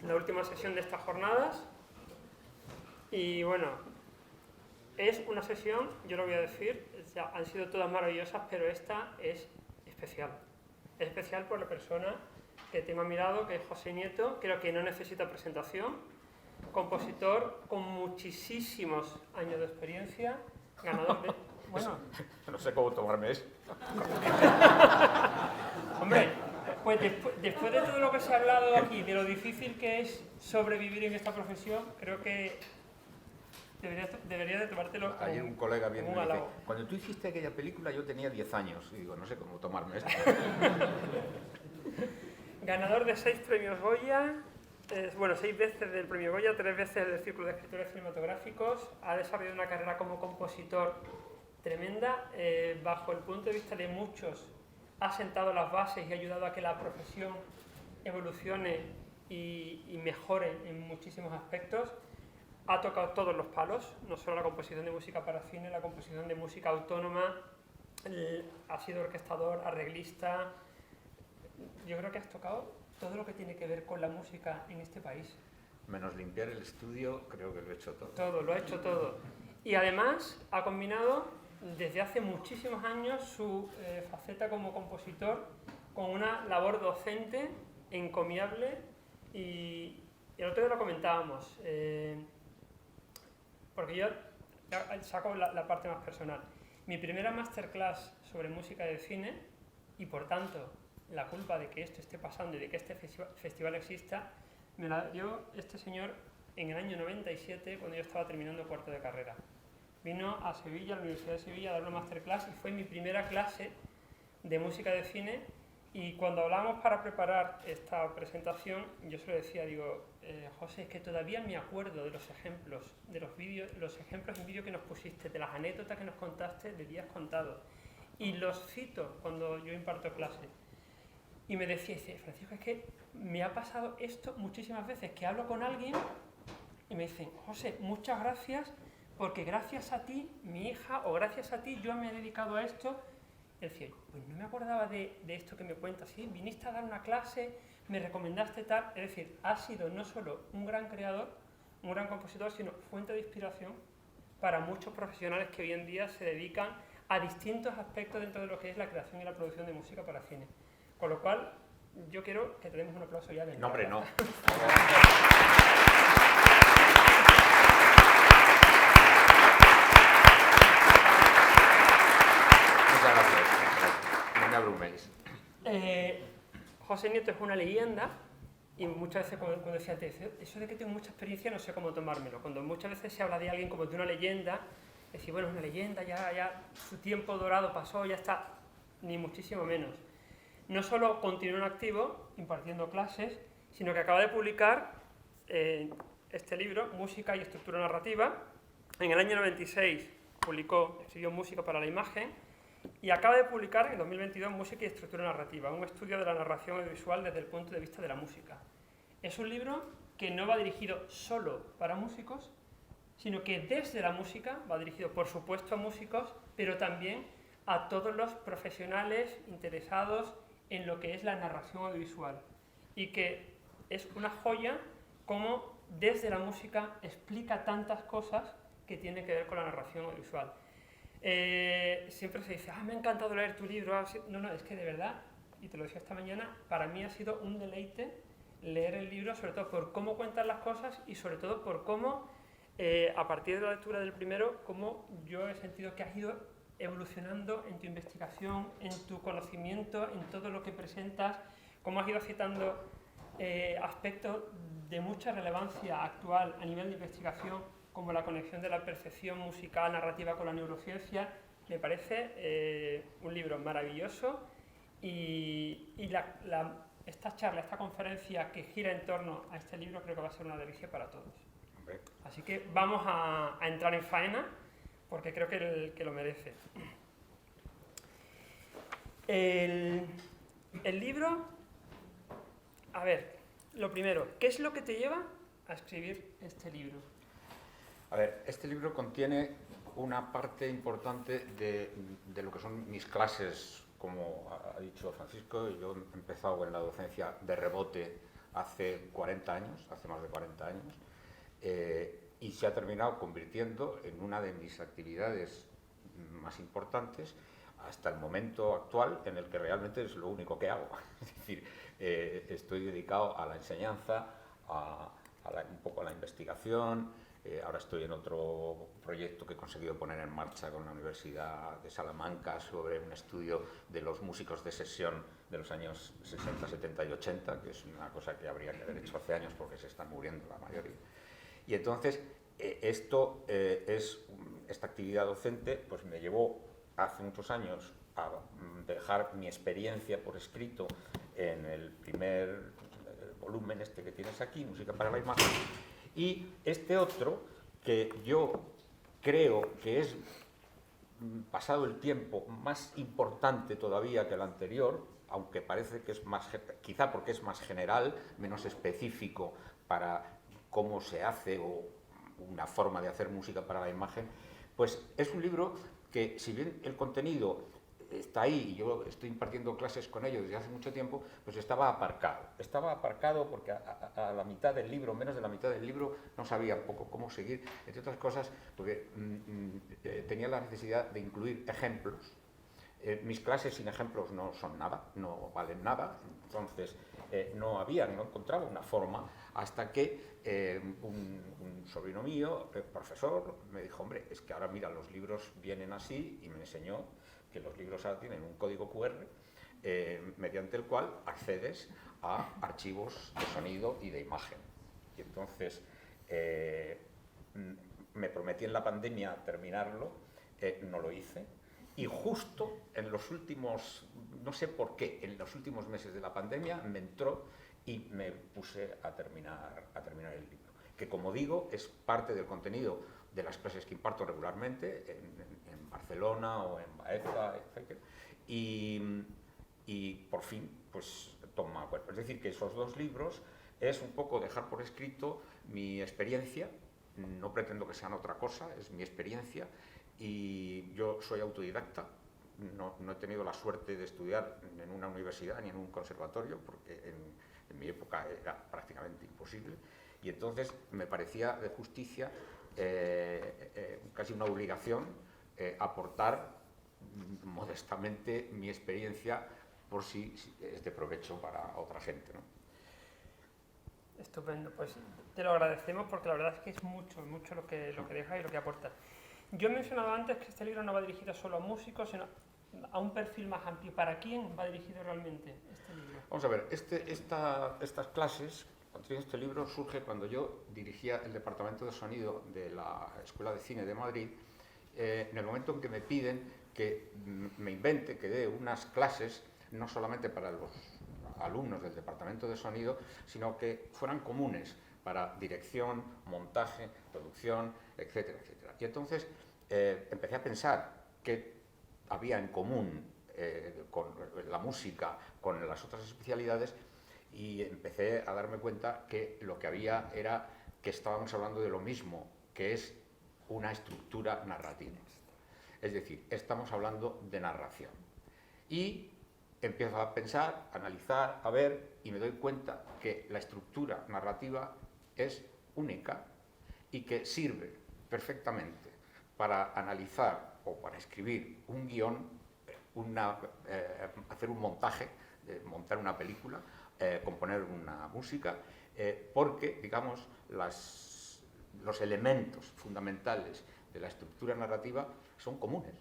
la última sesión de estas jornadas. Y bueno, es una sesión, yo lo voy a decir, han sido todas maravillosas, pero esta es especial. Es especial por la persona que tengo a mi lado, que es José Nieto, creo que no necesita presentación, compositor con muchísimos años de experiencia, ganador de... Bueno, no sé cómo tomarme eso. Hombre, pues después de todo lo que se ha hablado aquí, de lo difícil que es sobrevivir en esta profesión, creo que deberías de tomártelo como Ayer un colega viene y me dice, halago. cuando tú hiciste aquella película yo tenía 10 años. Y digo, no sé cómo tomarme esto. Ganador de 6 premios Goya, 6 veces del premio Goya, 3 veces del Círculo de Escritores Cinematográficos. Ha desarrollado una carrera como compositor tremenda. Bajo el punto de vista de muchos, ha sentado las bases y ha ayudado a que la profesión evolucione y mejore en muchísimos aspectos. Ha tocado todos los palos, no solo la composición de música para cine, la composición de música autónoma, ha sido orquestador, arreglista. Yo creo que has tocado todo lo que tiene que ver con la música en este país. Menos limpiar el estudio, creo que lo he hecho todo. Todo, lo ha hecho todo. Y además ha combinado desde hace muchísimos años su faceta como compositor con una labor docente encomiable y el otro día lo comentábamos, porque yo saco la parte más personal. Mi primera masterclass sobre música de cine y por tanto la culpa de que esto esté pasando y de que este festival exista me la dio este señor en el año 97 cuando yo estaba terminando cuarto de carrera. Vino a Sevilla, a la Universidad de Sevilla, a dar una masterclass y fue mi primera clase de música de cine. Y cuando hablábamos para preparar esta presentación, yo se lo decía, digo, José, es que todavía me acuerdo de los ejemplos, de los vídeos, los ejemplos en vídeo que nos pusiste, de las anécdotas que nos contaste de días contados. Y los cito cuando yo imparto clase. Y me decía, dice, Francisco, es que me ha pasado esto muchísimas veces, que hablo con alguien y me dicen, José, muchas gracias, porque gracias a ti, mi hija, o gracias a ti, yo me he dedicado a esto. Es decir, pues no me acordaba de esto que me cuentas, ¿sí? Viniste a dar una clase, me recomendaste tal. Es decir, ha sido no solo un gran creador, un gran compositor, sino fuente de inspiración para muchos profesionales que hoy en día se dedican a distintos aspectos dentro de lo que es la creación y la producción de música para cine. Con lo cual, yo quiero que te demos un aplauso ya de No, hombre, no. Muchas gracias. No me abruméis. José Nieto es una leyenda y muchas veces cuando decía, eso de que tengo mucha experiencia no sé cómo tomármelo. Cuando muchas veces se habla de alguien como de una leyenda, decir, bueno, es una leyenda, ya su tiempo dorado pasó, ya está, ni muchísimo menos. No solo continúa en activo impartiendo clases, sino que acaba de publicar este libro, Música y Estructura Narrativa. En el año 96 escribió Música para la Imagen y acaba de publicar en 2022 Música y Estructura Narrativa, un estudio de la narración audiovisual desde el punto de vista de la música. Es un libro que no va dirigido solo para músicos, sino que desde la música va dirigido, por supuesto, a músicos, pero también a todos los profesionales interesados en lo que es la narración audiovisual y que es una joya como desde la música explica tantas cosas que tienen que ver con la narración audiovisual. Siempre se dice, me ha encantado leer tu libro. No, es que de verdad, y te lo decía esta mañana, para mí ha sido un deleite leer el libro, sobre todo por cómo cuentan las cosas y sobre todo por cómo, a partir de la lectura del primero, cómo yo he sentido que has ido evolucionando en tu investigación, en tu conocimiento, en todo lo que presentas, cómo has ido citando aspectos de mucha relevancia actual a nivel de investigación, como la conexión de la percepción musical narrativa con la neurociencia. Me parece un libro maravilloso y esta charla, esta conferencia que gira en torno a este libro creo que va a ser una delicia para todos. Así que vamos a entrar en faena, porque creo que lo merece. El libro, a ver, lo primero, ¿qué es lo que te lleva a escribir este libro? A ver, este libro contiene una parte importante de lo que son mis clases, como ha dicho Francisco. Yo he empezado en la docencia de rebote hace 40 años, hace más de 40 años, y se ha terminado convirtiendo en una de mis actividades más importantes hasta el momento actual, en el que realmente es lo único que hago. Es decir, estoy dedicado a la enseñanza, un poco a la investigación. Ahora estoy en otro proyecto que he conseguido poner en marcha con la Universidad de Salamanca sobre un estudio de los músicos de sesión de los años 60, 70 y 80, que es una cosa que habría que haber hecho hace años porque se están muriendo la mayoría. Y entonces, esta actividad docente pues me llevó hace muchos años a dejar mi experiencia por escrito en el primer volumen este que tienes aquí, Música para la Imagen, y este otro que yo creo que es, pasado el tiempo, más importante todavía que el anterior, aunque parece que es más, quizá porque es más general, menos específico para cómo se hace o una forma de hacer música para la imagen, pues es un libro que, si bien el contenido está ahí y yo estoy impartiendo clases con ellos desde hace mucho tiempo, pues estaba aparcado. Estaba aparcado porque a la mitad del libro, menos de la mitad del libro, no sabía un poco cómo seguir, entre otras cosas, porque tenía la necesidad de incluir ejemplos. Mis clases sin ejemplos no son nada, no valen nada, entonces no encontraba una forma hasta que un sobrino mío, profesor, me dijo, hombre, es que ahora mira, los libros vienen así, y me enseñó que los libros ahora tienen un código QR mediante el cual accedes a archivos de sonido y de imagen. Y entonces me prometí en la pandemia terminarlo, no lo hice. Y justo en los últimos, no sé por qué, en los últimos meses de la pandemia me entró y me puse a terminar el libro. Que, como digo, es parte del contenido de las clases que imparto regularmente en Barcelona o en Baeza, etc. Y por fin, pues toma cuerpo. Es decir, que esos dos libros es un poco dejar por escrito mi experiencia. No pretendo que sean otra cosa, es mi experiencia. Y yo soy autodidacta, no he tenido la suerte de estudiar en una universidad ni en un conservatorio, porque en mi época era prácticamente imposible, y entonces me parecía de justicia, casi una obligación, aportar modestamente mi experiencia por si es de provecho para otra gente, ¿no? Estupendo, pues te lo agradecemos porque la verdad es que es mucho lo que deja y lo que aporta. Yo he mencionado antes que este libro no va dirigido solo a músicos, sino a un perfil más amplio. ¿Para quién va dirigido realmente este libro? Vamos a ver, estas clases, este libro surge cuando yo dirigía el departamento de sonido de la Escuela de Cine de Madrid, en el momento en que me piden que me invente, que dé unas clases, no solamente para los alumnos del departamento de sonido, sino que fueran comunes para dirección, montaje, producción, etcétera, etcétera. Y entonces empecé a pensar qué había en común con la música, con las otras especialidades, y empecé a darme cuenta que lo que había era que estábamos hablando de lo mismo, que es una estructura narrativa. Es decir, estamos hablando de narración. Y empiezo a pensar, a analizar, a ver, y me doy cuenta que la estructura narrativa es única y que sirve perfectamente para analizar o para escribir un guión, hacer un montaje, montar una película, componer una música, porque, digamos, los elementos fundamentales de la estructura narrativa son comunes.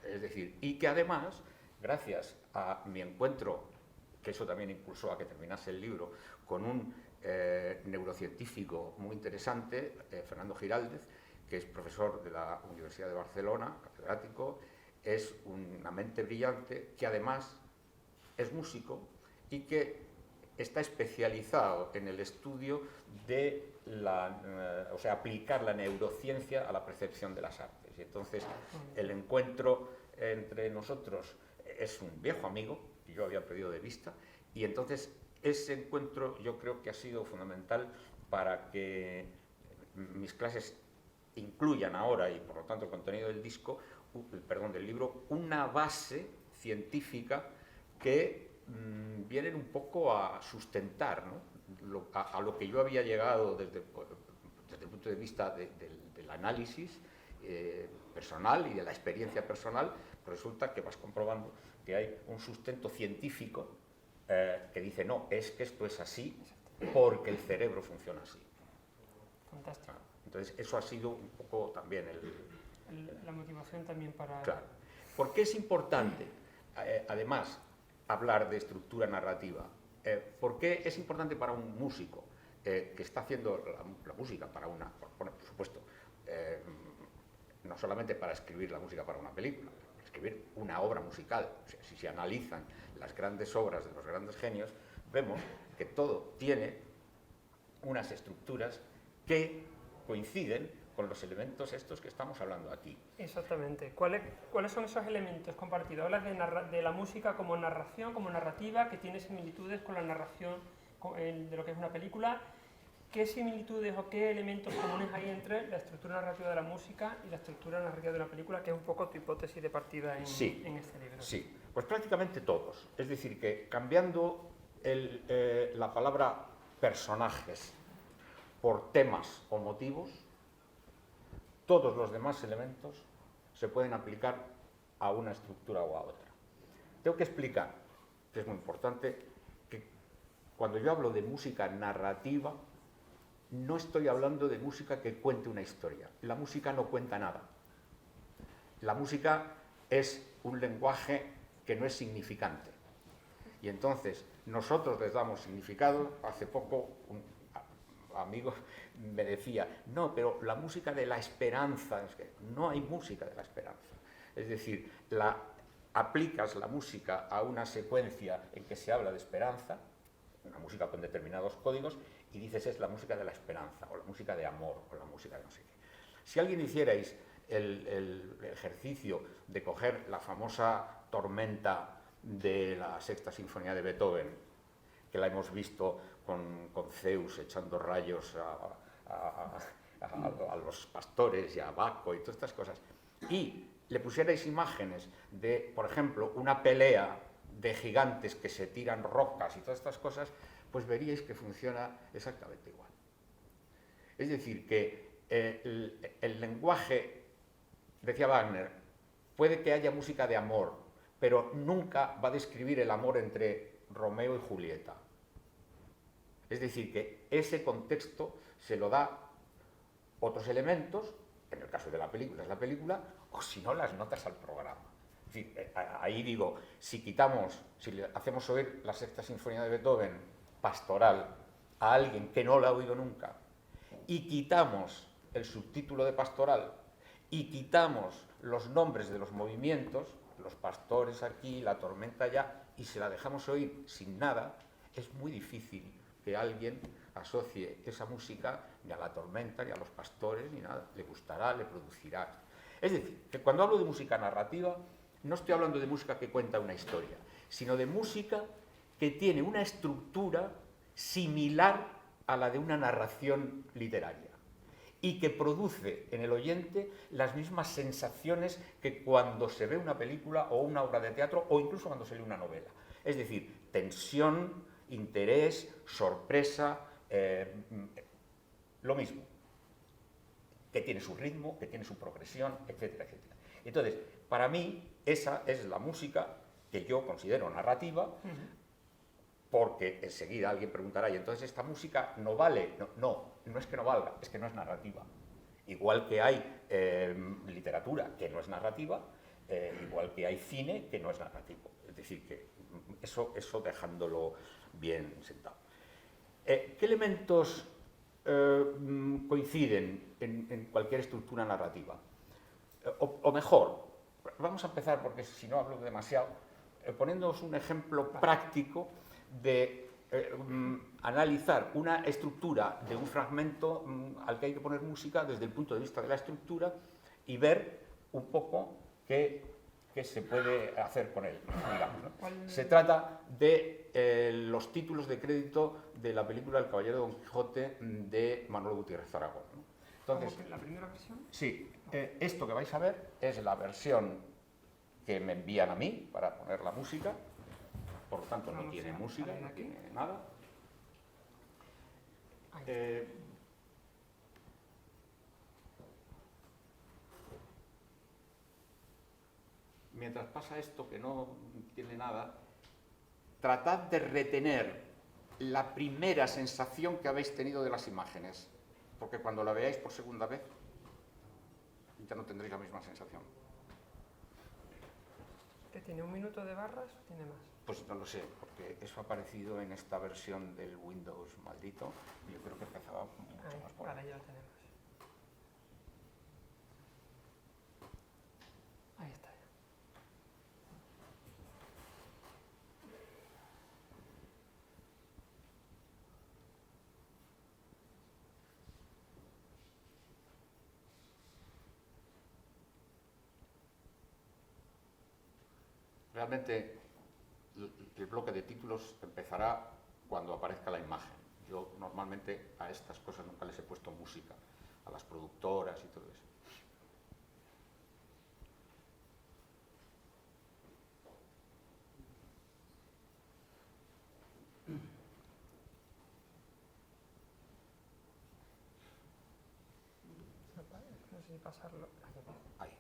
Es decir, y que además, gracias a mi encuentro, que eso también impulsó a que terminase el libro, con un neurocientífico muy interesante, Fernando Giraldez, que es profesor de la Universidad de Barcelona, catedrático, es una mente brillante, que además es músico y que está especializado en el estudio de aplicar la neurociencia a la percepción de las artes. Y entonces el encuentro entre nosotros es un viejo amigo, que yo había perdido de vista, y entonces ese encuentro yo creo que ha sido fundamental para que mis clases incluyan ahora, y por lo tanto el contenido del libro, una base científica que vienen un poco a sustentar, ¿no? a lo que yo había llegado desde el punto de vista del análisis personal y de la experiencia personal. Pues resulta que vas comprobando que hay un sustento científico que dice, no, es que esto es así porque el cerebro funciona así. Fantástico. Entonces, eso ha sido un poco también la motivación también para... Claro. ¿Por qué es importante, además, hablar de estructura narrativa? ¿Por qué es importante para un músico que está haciendo la música para una... Por supuesto, no solamente para escribir la música para una película, para escribir una obra musical. O sea, si se analizan las grandes obras de los grandes genios, vemos que todo tiene unas estructuras que coinciden con los elementos estos que estamos hablando aquí. Exactamente. ¿Cuáles son esos elementos compartidos? Hablas de la música como narración, como narrativa, que tiene similitudes con la narración de lo que es una película. ¿Qué similitudes o qué elementos comunes hay entre la estructura narrativa de la música y la estructura narrativa de una película, que es un poco tu hipótesis de partida en este libro? Sí, pues prácticamente todos. Es decir, que cambiando la palabra personajes por temas o motivos, todos los demás elementos se pueden aplicar a una estructura o a otra. Tengo que explicar, que es muy importante, que cuando yo hablo de música narrativa, no estoy hablando de música que cuente una historia. La música no cuenta nada. La música es un lenguaje que no es significante. Y entonces, nosotros les damos significado. Hace poco un amigo me decía, no, pero la música de la esperanza, es que no hay música de la esperanza. Es decir, aplicas la música a una secuencia en que se habla de esperanza, una música con determinados códigos, y dices es la música de la esperanza, o la música de amor, o la música de no sé qué. Si alguien hicierais el ejercicio de coger la famosa tormenta de la Sexta Sinfonía de Beethoven, que la hemos visto con Zeus echando rayos a los pastores y a Baco y todas estas cosas, y le pusierais imágenes de, por ejemplo, una pelea de gigantes que se tiran rocas y todas estas cosas, pues veríais que funciona exactamente igual. Es decir, que el lenguaje, decía Wagner, puede que haya música de amor, pero nunca va a describir el amor entre Romeo y Julieta. Es decir, que ese contexto se lo da otros elementos, en el caso de la película es la película, o si no, las notas al programa. Es decir, ahí digo, si le hacemos oír la Sexta Sinfonía de Beethoven pastoral a alguien que no la ha oído nunca, y quitamos el subtítulo de pastoral, y quitamos los nombres de los movimientos, los pastores aquí, la tormenta allá, y se la dejamos oír sin nada, es muy difícil que alguien asocie esa música ni a la tormenta, ni a los pastores, ni nada. Le gustará, le producirá. Es decir, que cuando hablo de música narrativa, no estoy hablando de música que cuenta una historia, sino de música que tiene una estructura similar a la de una narración literaria y que produce en el oyente las mismas sensaciones que cuando se ve una película o una obra de teatro o incluso cuando se lee una novela. Es decir, tensión, interés, sorpresa, lo mismo, que tiene su ritmo, que tiene su progresión, etcétera, etcétera. Entonces, para mí, esa es la música que yo considero narrativa, porque enseguida alguien preguntará, ¿y entonces esta música no vale? No es que no valga, es que no es narrativa. Igual que hay literatura que no es narrativa, igual que hay cine que no es narrativo. Es decir, que eso dejándolo bien sentado. ¿Qué elementos coinciden en cualquier estructura narrativa? O mejor, vamos a empezar, porque si no hablo demasiado, poniéndoos un ejemplo práctico de analizar una estructura de un fragmento al que hay que poner música desde el punto de vista de la estructura y ver un poco qué se puede hacer con él, digamos, ¿no? Se trata de los títulos de crédito de la película El Caballero de Don Quijote de Manuel Gutiérrez Aragón, ¿no? Entonces, ¿la primera versión? Sí, esto que vais a ver es la versión que me envían a mí para poner la música. por lo tanto no Vamos tiene a música, poner no aquí. tiene nada. Ahí. Mientras pasa esto, que no tiene nada, tratad de retener la primera sensación que habéis tenido de las imágenes, porque cuando la veáis por segunda vez, ya no tendréis la misma sensación. ¿Que tiene 1 minuto de barras o tiene más? Pues no lo sé, porque eso ha aparecido en esta versión del Windows maldito, y yo creo que empezaba mucho Ahí, más por ahí. vale, ya lo tenemos. Ahí está ya. Realmente el bloque de títulos empezará cuando aparezca la imagen. Yo normalmente a estas cosas nunca les he puesto música, a las productoras y todo eso. No sé si pasarlo. Ahí.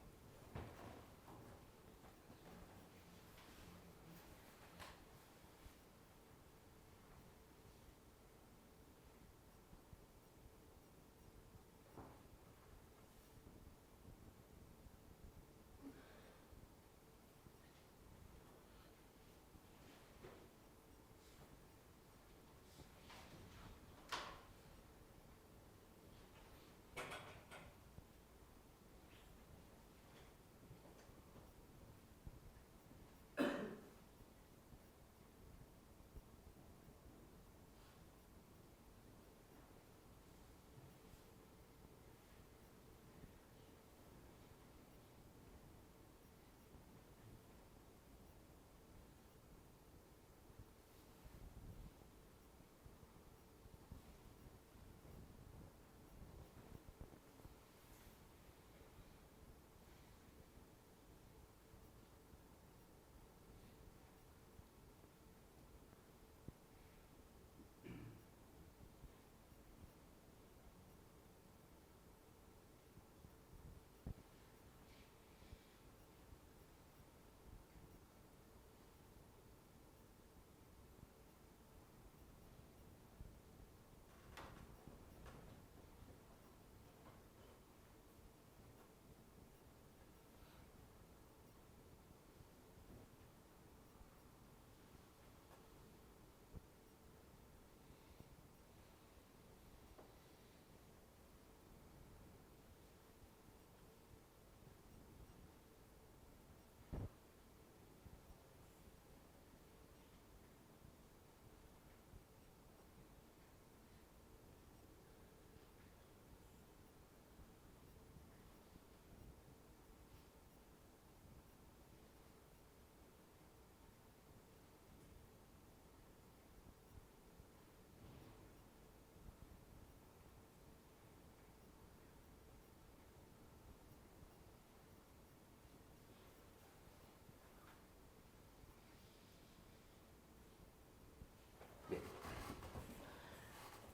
Bien.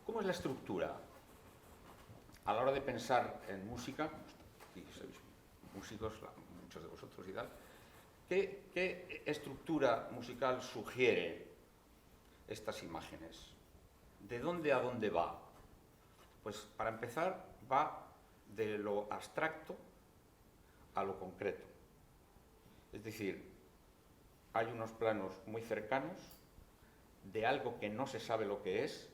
¿Cómo es la estructura? A la hora de pensar en música, y sois músicos, muchos de vosotros y tal, ¿qué estructura musical sugiere estas imágenes? ¿De dónde a dónde va? Pues para empezar va de lo abstracto a lo concreto. Es decir, hay unos planos muy cercanos de algo que no se sabe lo que es.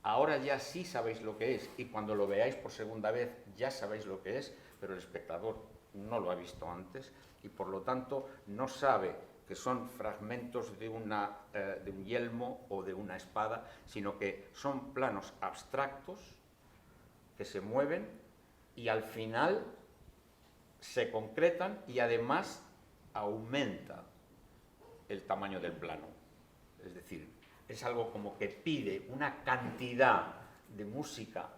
Ahora ya sí sabéis lo que es, y cuando lo veáis por segunda vez ya sabéis lo que es, pero el espectador no lo ha visto antes y por lo tanto no sabe que son fragmentos de un yelmo o de una espada, sino que son planos abstractos que se mueven y al final se concretan y además aumenta el tamaño del plano. Es decir, es algo como que pide una cantidad de música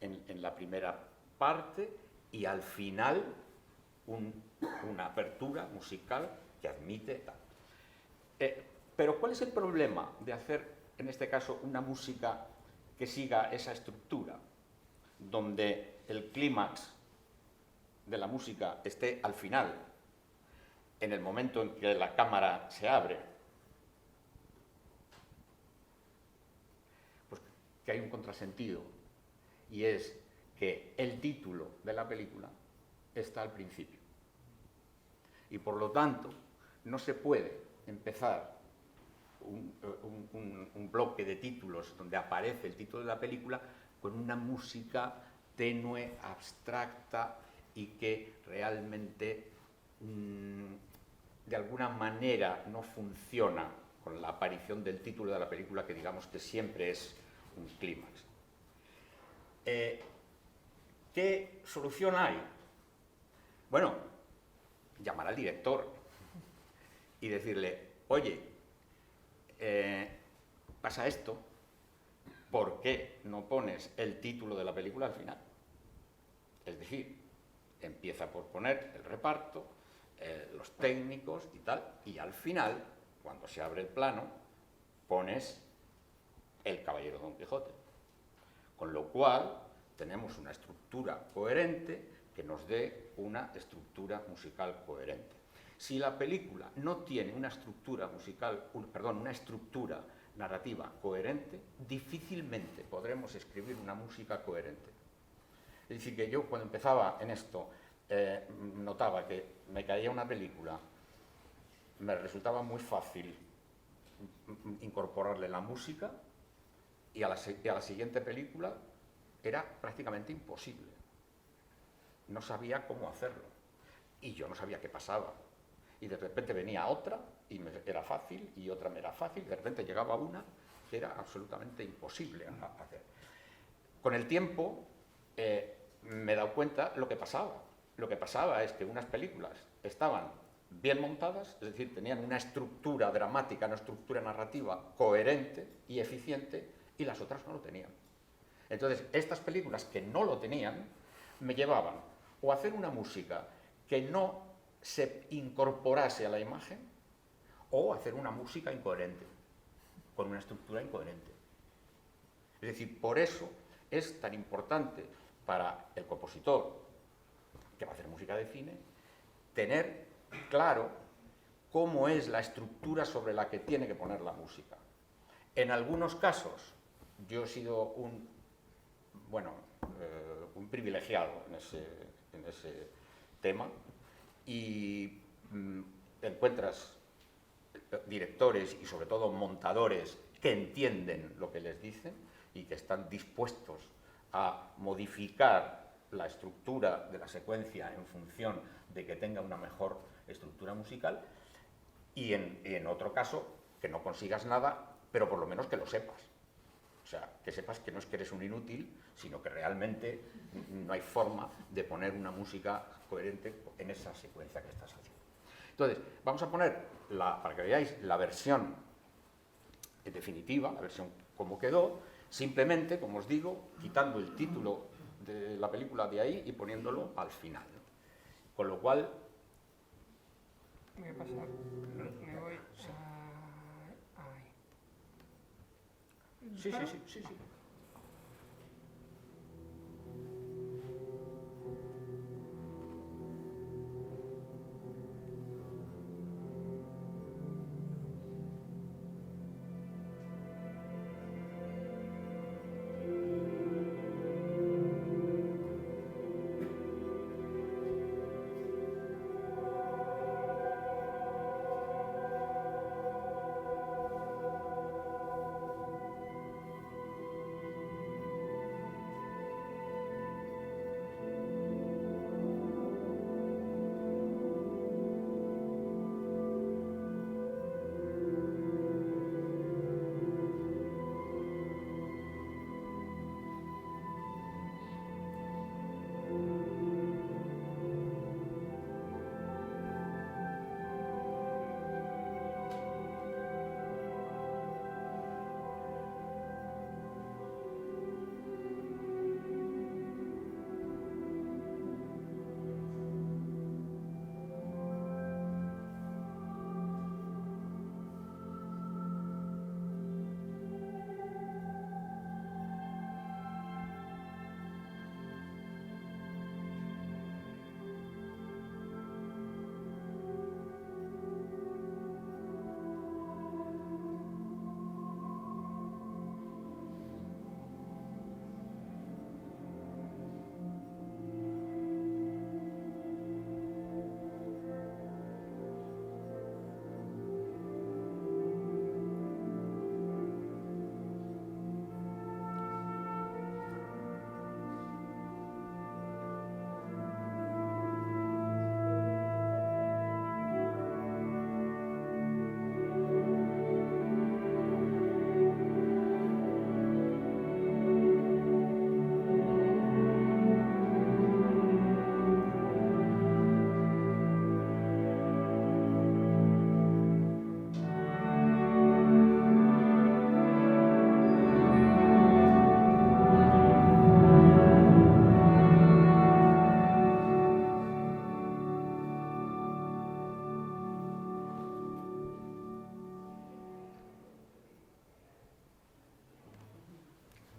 en la primera parte y al final una apertura musical que admite tal. Pero ¿cuál es el problema de hacer, en este caso, una música que siga esa estructura, donde el clímax de la música esté al final, en el momento en que la cámara se abre? Pues que hay un contrasentido, y es que el título de la película está al principio. Y por lo tanto, no se puede empezar un bloque de títulos donde aparece el título de la película con una música tenue, abstracta y que realmente de alguna manera no funciona con la aparición del título de la película, que digamos que siempre es un clímax. ¿Qué solución hay? Bueno, llamar al director y decirle, oye, pasa esto, ¿por qué no pones el título de la película al final? Es decir, empieza por poner el reparto, los técnicos y tal, y al final, cuando se abre el plano, pones El caballero Don Quijote. Con lo cual, tenemos una estructura coherente que nos dé una estructura musical coherente. Si la película no tiene una estructura musical, una estructura narrativa coherente, difícilmente podremos escribir una música coherente. Es decir, que yo cuando empezaba en esto notaba que me caía una película, me resultaba muy fácil incorporarle la música, y a la siguiente película era prácticamente imposible. No sabía cómo hacerlo. Y yo no sabía qué pasaba. Y de repente venía otra y me era fácil, y otra me era fácil, y de repente llegaba una que era absolutamente imposible hacer. Con el tiempo me he dado cuenta lo que pasaba. Lo que pasaba es que unas películas estaban bien montadas, es decir, tenían una estructura dramática, una estructura narrativa coherente y eficiente, y las otras no lo tenían. Entonces, estas películas que no lo tenían me llevaban o a hacer una música que no se incorporase a la imagen, o a hacer una música incoherente, con una estructura incoherente. Es decir, por eso es tan importante para el compositor que va a hacer música de cine tener claro cómo es la estructura sobre la que tiene que poner la música. En algunos casos, yo he sido un privilegiado en ese tema, y encuentras directores y sobre todo montadores que entienden lo que les dicen y que están dispuestos a modificar la estructura de la secuencia en función de que tenga una mejor estructura musical, y en otro caso que no consigas nada, pero por lo menos que lo sepas. O sea, que sepas que no es que eres un inútil, sino que realmente no hay forma de poner una música coherente en esa secuencia que estás haciendo. Entonces, vamos a poner, para que veáis la versión definitiva, la versión como quedó, simplemente, como os digo, quitando el título de la película de ahí y poniéndolo al final. Con lo cual... Voy a pasar, me voy a... ahí. Sí.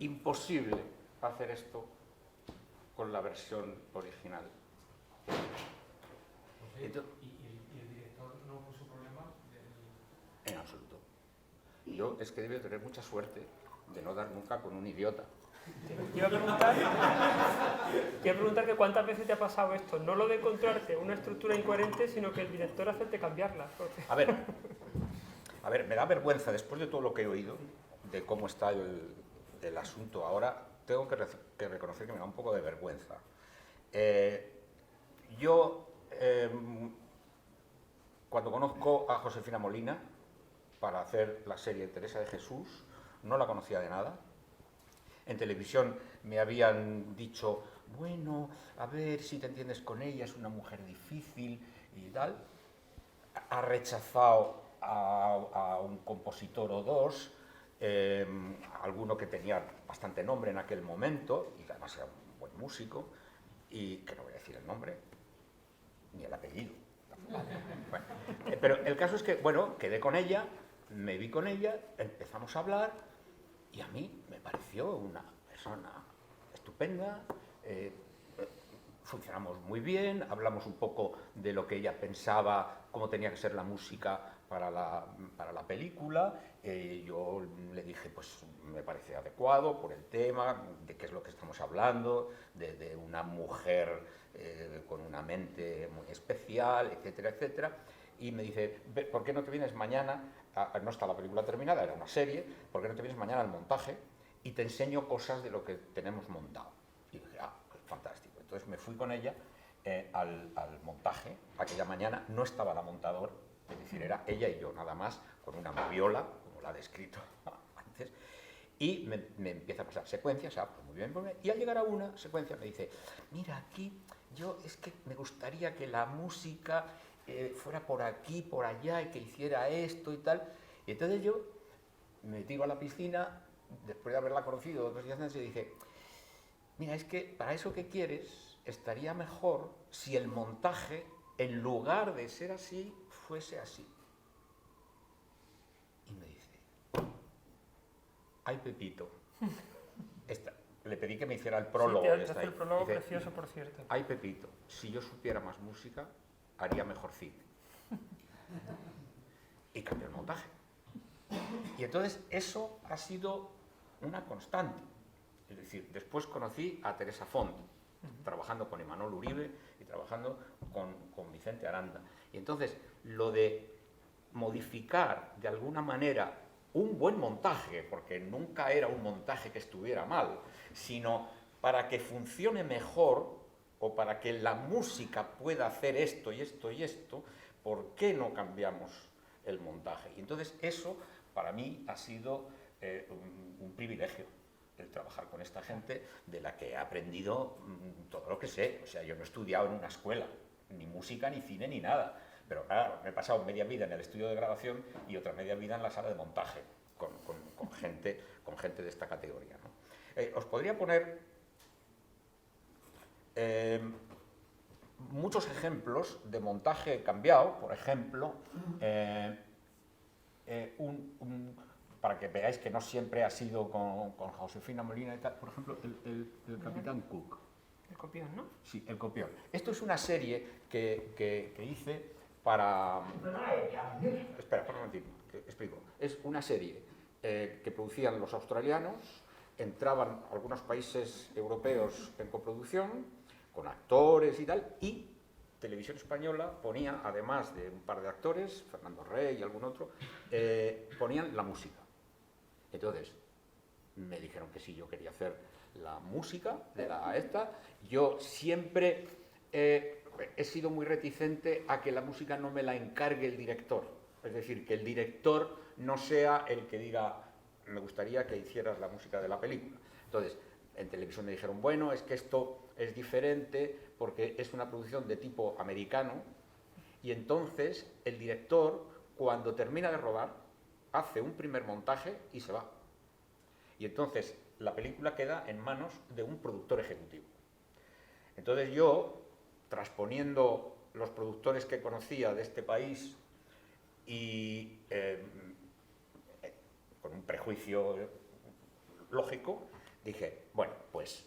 imposible hacer esto con la versión original. ¿Y el director no puso problema? En absoluto. Yo es que debo tener mucha suerte de no dar nunca con un idiota. Quiero preguntar que cuántas veces te ha pasado esto, no lo de encontrarte una estructura incoherente, sino que el director hacerte cambiarla. Porque... A ver, me da vergüenza, después de todo lo que he oído, de cómo está el asunto ahora, tengo que reconocer que me da un poco de vergüenza. Cuando conozco a Josefina Molina para hacer la serie Teresa de Jesús, no la conocía de nada. En televisión me habían dicho, bueno, a ver si te entiendes con ella, es una mujer difícil y tal. Ha rechazado a un compositor o dos, alguno que tenía bastante nombre en aquel momento, y que además era un buen músico, y que no voy a decir el nombre, ni el apellido. Bueno, pero el caso es que, bueno, quedé con ella, me vi con ella, empezamos a hablar, y a mí me pareció una persona estupenda, funcionamos muy bien, hablamos un poco de lo que ella pensaba, cómo tenía que ser la música para la película. Yo le dije, pues me parece adecuado por el tema, de qué es lo que estamos hablando, de una mujer con una mente muy especial, etcétera, etcétera. Y me dice, ¿por qué no te vienes mañana? No está la película terminada, era una serie, ¿por qué no te vienes mañana al montaje? Y te enseño cosas de lo que tenemos montado. Y dije, pues fantástico. Entonces me fui con ella al montaje. Aquella mañana no estaba la montadora, es decir, era ella y yo nada más, con una moviola, como la he descrito antes, y me empieza a pasar secuencias, pues muy bien, y al llegar a una secuencia me dice, mira, aquí yo es que me gustaría que la música fuera por aquí, por allá, y que hiciera esto y tal. Y entonces yo me tiro a la piscina, después de haberla conocido 2 días antes, y dije, mira, es que para eso que quieres estaría mejor si el montaje, en lugar de ser así, fuese así. Y me dice, ay Pepito, le pedí que me hiciera el prólogo. Sí, te hace el prólogo precioso, por cierto. Ay Pepito, si yo supiera más música, haría mejor cine. Y cambió el montaje. Y entonces eso ha sido una constante. Es decir, después conocí a Teresa Font, trabajando con Imanol Uribe y trabajando con Vicente Aranda. Y entonces lo de modificar de alguna manera un buen montaje, porque nunca era un montaje que estuviera mal, sino para que funcione mejor o para que la música pueda hacer esto y esto y esto, ¿por qué no cambiamos el montaje? Y entonces eso para mí ha sido un privilegio, el trabajar con esta gente de la que he aprendido todo lo que sé. O sea, yo no he estudiado en una escuela, ni música, ni cine, ni nada. Pero claro, me he pasado media vida en el estudio de grabación y otra media vida en la sala de montaje, con gente de esta categoría, ¿no? Os podría poner muchos ejemplos de montaje cambiado, por ejemplo, para que veáis que no siempre ha sido con Josefina Molina y tal, por ejemplo, el Capitán Cook. El copión, ¿no? Sí, el copión. Esto es una serie que hice para... Espera, un momentito, que explico. Es una serie que producían los australianos, entraban algunos países europeos en coproducción, con actores y tal, y Televisión Española ponía, además de un par de actores, Fernando Rey y algún otro, ponían la música. Entonces, me dijeron que sí, yo quería hacer la música de esta. Yo siempre he sido muy reticente a que la música no me la encargue el director. Es decir, que el director no sea el que diga, me gustaría que hicieras la música de la película. Entonces, en televisión me dijeron, bueno, es que esto es diferente porque es una producción de tipo americano, y entonces el director, cuando termina de rodar, hace un primer montaje y se va. Y entonces la película queda en manos de un productor ejecutivo. Entonces yo, transponiendo los productores que conocía de este país y con un prejuicio lógico, dije, bueno, pues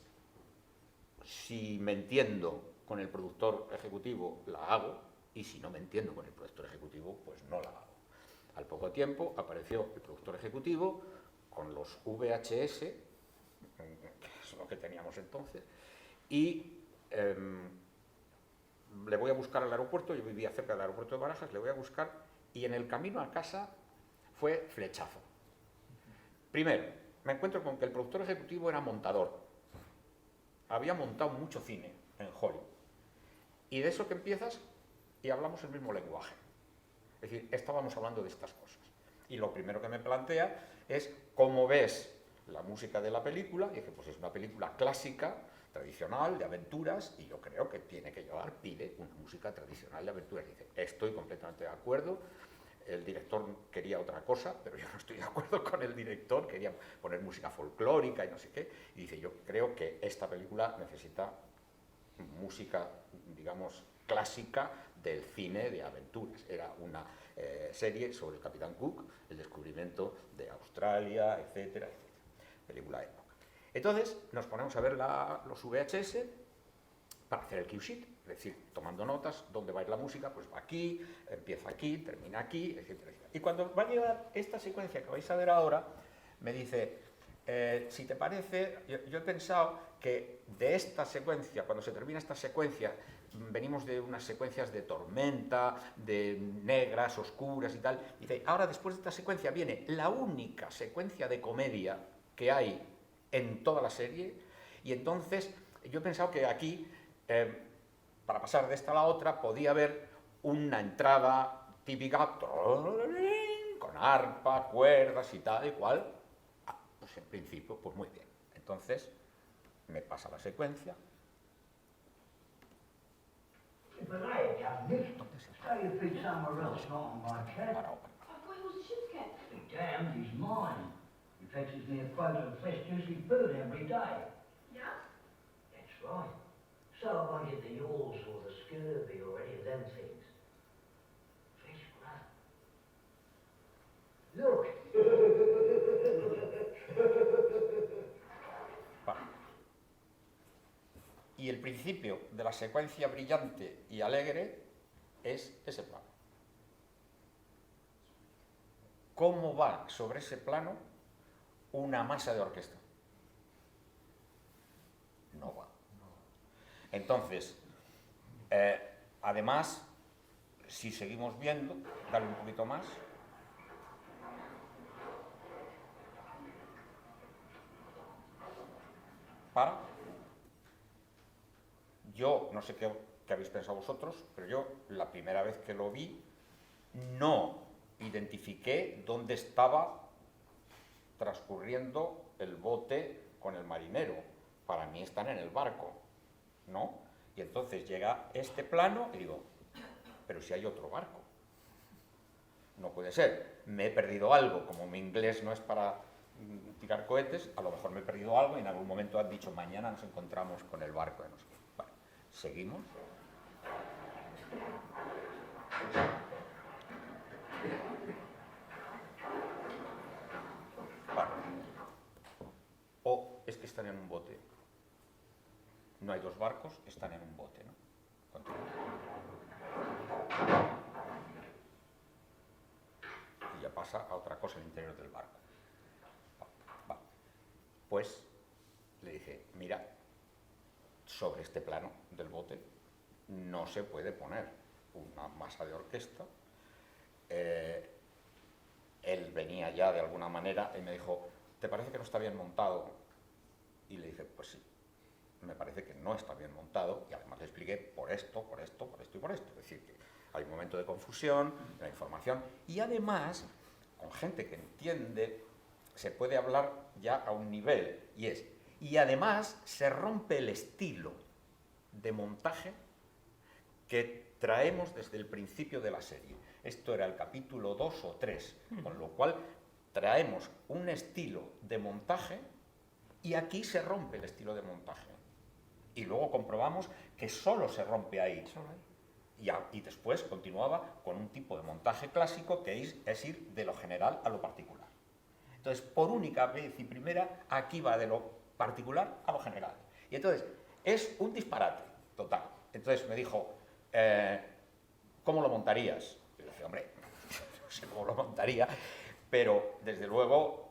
si me entiendo con el productor ejecutivo, la hago, y si no me entiendo con el productor ejecutivo, pues no la hago. Al poco tiempo apareció el productor ejecutivo con los VHS, que es lo que teníamos entonces, y le voy a buscar al aeropuerto, yo vivía cerca del aeropuerto de Barajas, le voy a buscar, y en el camino a casa fue flechazo. Primero, me encuentro con que el productor ejecutivo era montador, había montado mucho cine en Hollywood, y de eso que empiezas y hablamos el mismo lenguaje. Es decir, estábamos hablando de estas cosas. Y lo primero que me plantea es cómo ves la música de la película, y dije, pues es una película clásica, tradicional, de aventuras, y yo creo que tiene que llevar, pide una música tradicional de aventuras. Y dice, estoy completamente de acuerdo, el director quería otra cosa, pero yo no estoy de acuerdo con el director, quería poner música folclórica y no sé qué, y dice, yo creo que esta película necesita música, digamos, clásica del cine de aventuras. Era una serie sobre el Capitán Cook, el descubrimiento de Australia, etcétera, etcétera. Película de época. Entonces nos ponemos a ver los VHS para hacer el cue sheet, es decir, tomando notas, dónde va a ir la música, pues va aquí, empieza aquí, termina aquí, etcétera, etcétera. Y cuando va a llegar esta secuencia que vais a ver ahora, me dice, si te parece, yo he pensado que de esta secuencia, cuando se termina esta secuencia, venimos de unas secuencias de tormenta, de negras, oscuras y tal, y dice, ahora después de esta secuencia viene la única secuencia de comedia que hay en toda la serie, y entonces yo he pensado que aquí, para pasar de esta a la otra, podía haber una entrada típica, con arpa, cuerdas y tal y cual. Pues en principio, pues muy bien. Entonces, me pasa la secuencia. But I haven't done this. How you be somewhere else, not on my cat? Para, I thought he was a ship's captain. Be damned, he's mine. He fetches me a quota of fresh juicy food every day. Yeah? That's right. So I won't get the yawls or the scurvy or any of them things. Fresh grub. Look. Vale. Y el principio de la secuencia brillante y alegre es ese plano. ¿Cómo va sobre ese plano una masa de orquesta? No va. Entonces, además, si seguimos viendo, dale un poquito más. Para. Yo, no sé qué habéis pensado vosotros, pero yo la primera vez que lo vi no identifiqué dónde estaba transcurriendo el bote con el marinero. Para mí están en el barco, ¿no? Y entonces llega este plano y digo, pero si hay otro barco. No puede ser, me he perdido algo, como mi inglés no es para tirar cohetes, a lo mejor me he perdido algo y en algún momento han dicho, mañana nos encontramos con el barco de no sé qué. Vale, seguimos. Vale. O es que están en un bote. No hay dos barcos, están en un bote, ¿no? Continúa. Y ya pasa a otra cosa en el interior del barco. Va. Pues le dije, mira, sobre este plano del bote no se puede poner una masa de orquesta. Él venía ya de alguna manera y me dijo, ¿te parece que no está bien montado? Y le dije, pues sí, me parece que no está bien montado, y además le expliqué por esto, por esto, por esto y por esto. Es decir, que hay un momento de confusión, de la información, y además, con gente que entiende, se puede hablar ya a un nivel, y además se rompe el estilo de montaje que traemos desde el principio de la serie. Esto era el capítulo 2 o 3, con lo cual traemos un estilo de montaje y aquí se rompe el estilo de montaje. Y luego comprobamos que solo se rompe ahí. Y después continuaba con un tipo de montaje clásico que es ir de lo general a lo particular. Entonces, por única vez y primera, aquí va de lo particular a lo general. Y entonces, es un disparate total. Entonces me dijo, ¿cómo lo montarías? Yo le dije, hombre, no sé cómo lo montaría, pero desde luego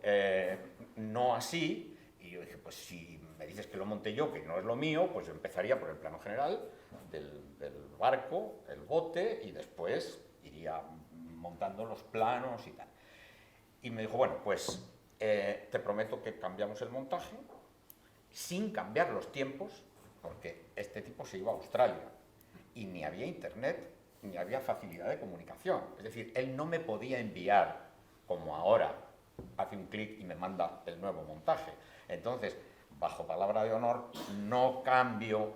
no así. Y yo dije, pues si me dices que lo monte yo, que no es lo mío, pues yo empezaría por el plano general del barco, el bote, y después iría montando los planos y tal. Y me dijo, bueno, pues te prometo que cambiamos el montaje sin cambiar los tiempos, porque este tipo se iba a Australia y ni había internet, ni había facilidad de comunicación. Es decir, él no me podía enviar, como ahora, hace un clic y me manda el nuevo montaje. Entonces, bajo palabra de honor, no cambio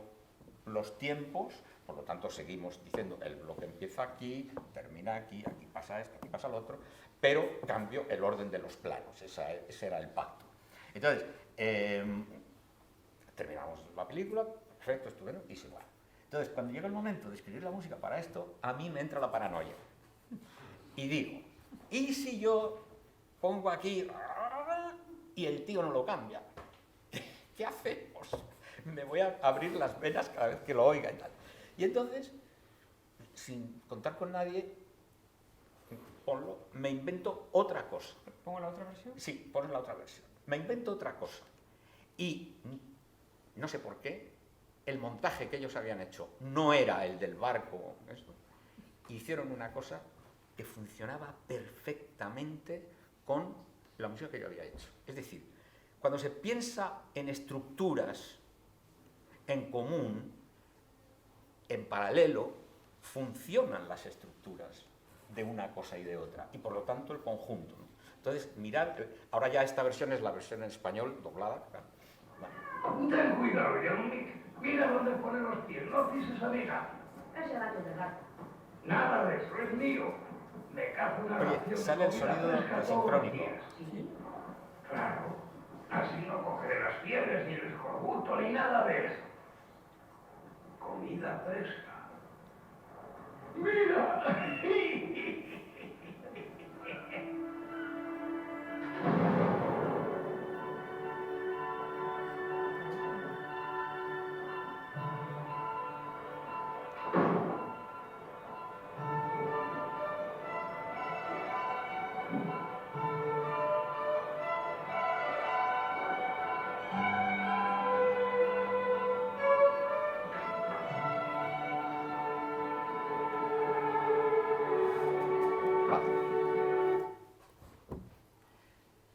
los tiempos, por lo tanto seguimos diciendo, el bloque empieza aquí, termina aquí, aquí pasa esto, aquí pasa lo otro, pero cambio el orden de los planos, ese era el pacto. Entonces, terminamos la película, perfecto, estupendo, y se va. Entonces, cuando llega el momento de escribir la música para esto, a mí me entra la paranoia. Y digo, ¿y si yo pongo aquí y el tío no lo cambia? ¿Qué hacemos? Me voy a abrir las venas cada vez que lo oiga y tal. Y entonces, sin contar con nadie, ponlo, me invento otra cosa. ¿Pongo la otra versión? Sí, pones la otra versión. Me invento otra cosa. Y no sé por qué, el montaje que ellos habían hecho no era el del barco. Eso. Hicieron una cosa que funcionaba perfectamente con la música que yo había hecho. Es decir, cuando se piensa en estructuras en común, en paralelo, funcionan las estructuras de una cosa y de otra, y por lo tanto el conjunto, ¿no? Entonces, mirad, ahora ya esta versión es la versión en español doblada. Vale. Ten cuidado, Johnny. Mira dónde pone los pies, no pises a mi gato. Ese gato de gato. Nada de eso, es mío. Me cazo una Oye, ración sale el de comida sonido fresca todos sincrónico. los días. Claro, así no cogeré las fiebres, ni el escorbuto, ni nada de eso. Comida fresca. ¡Mira!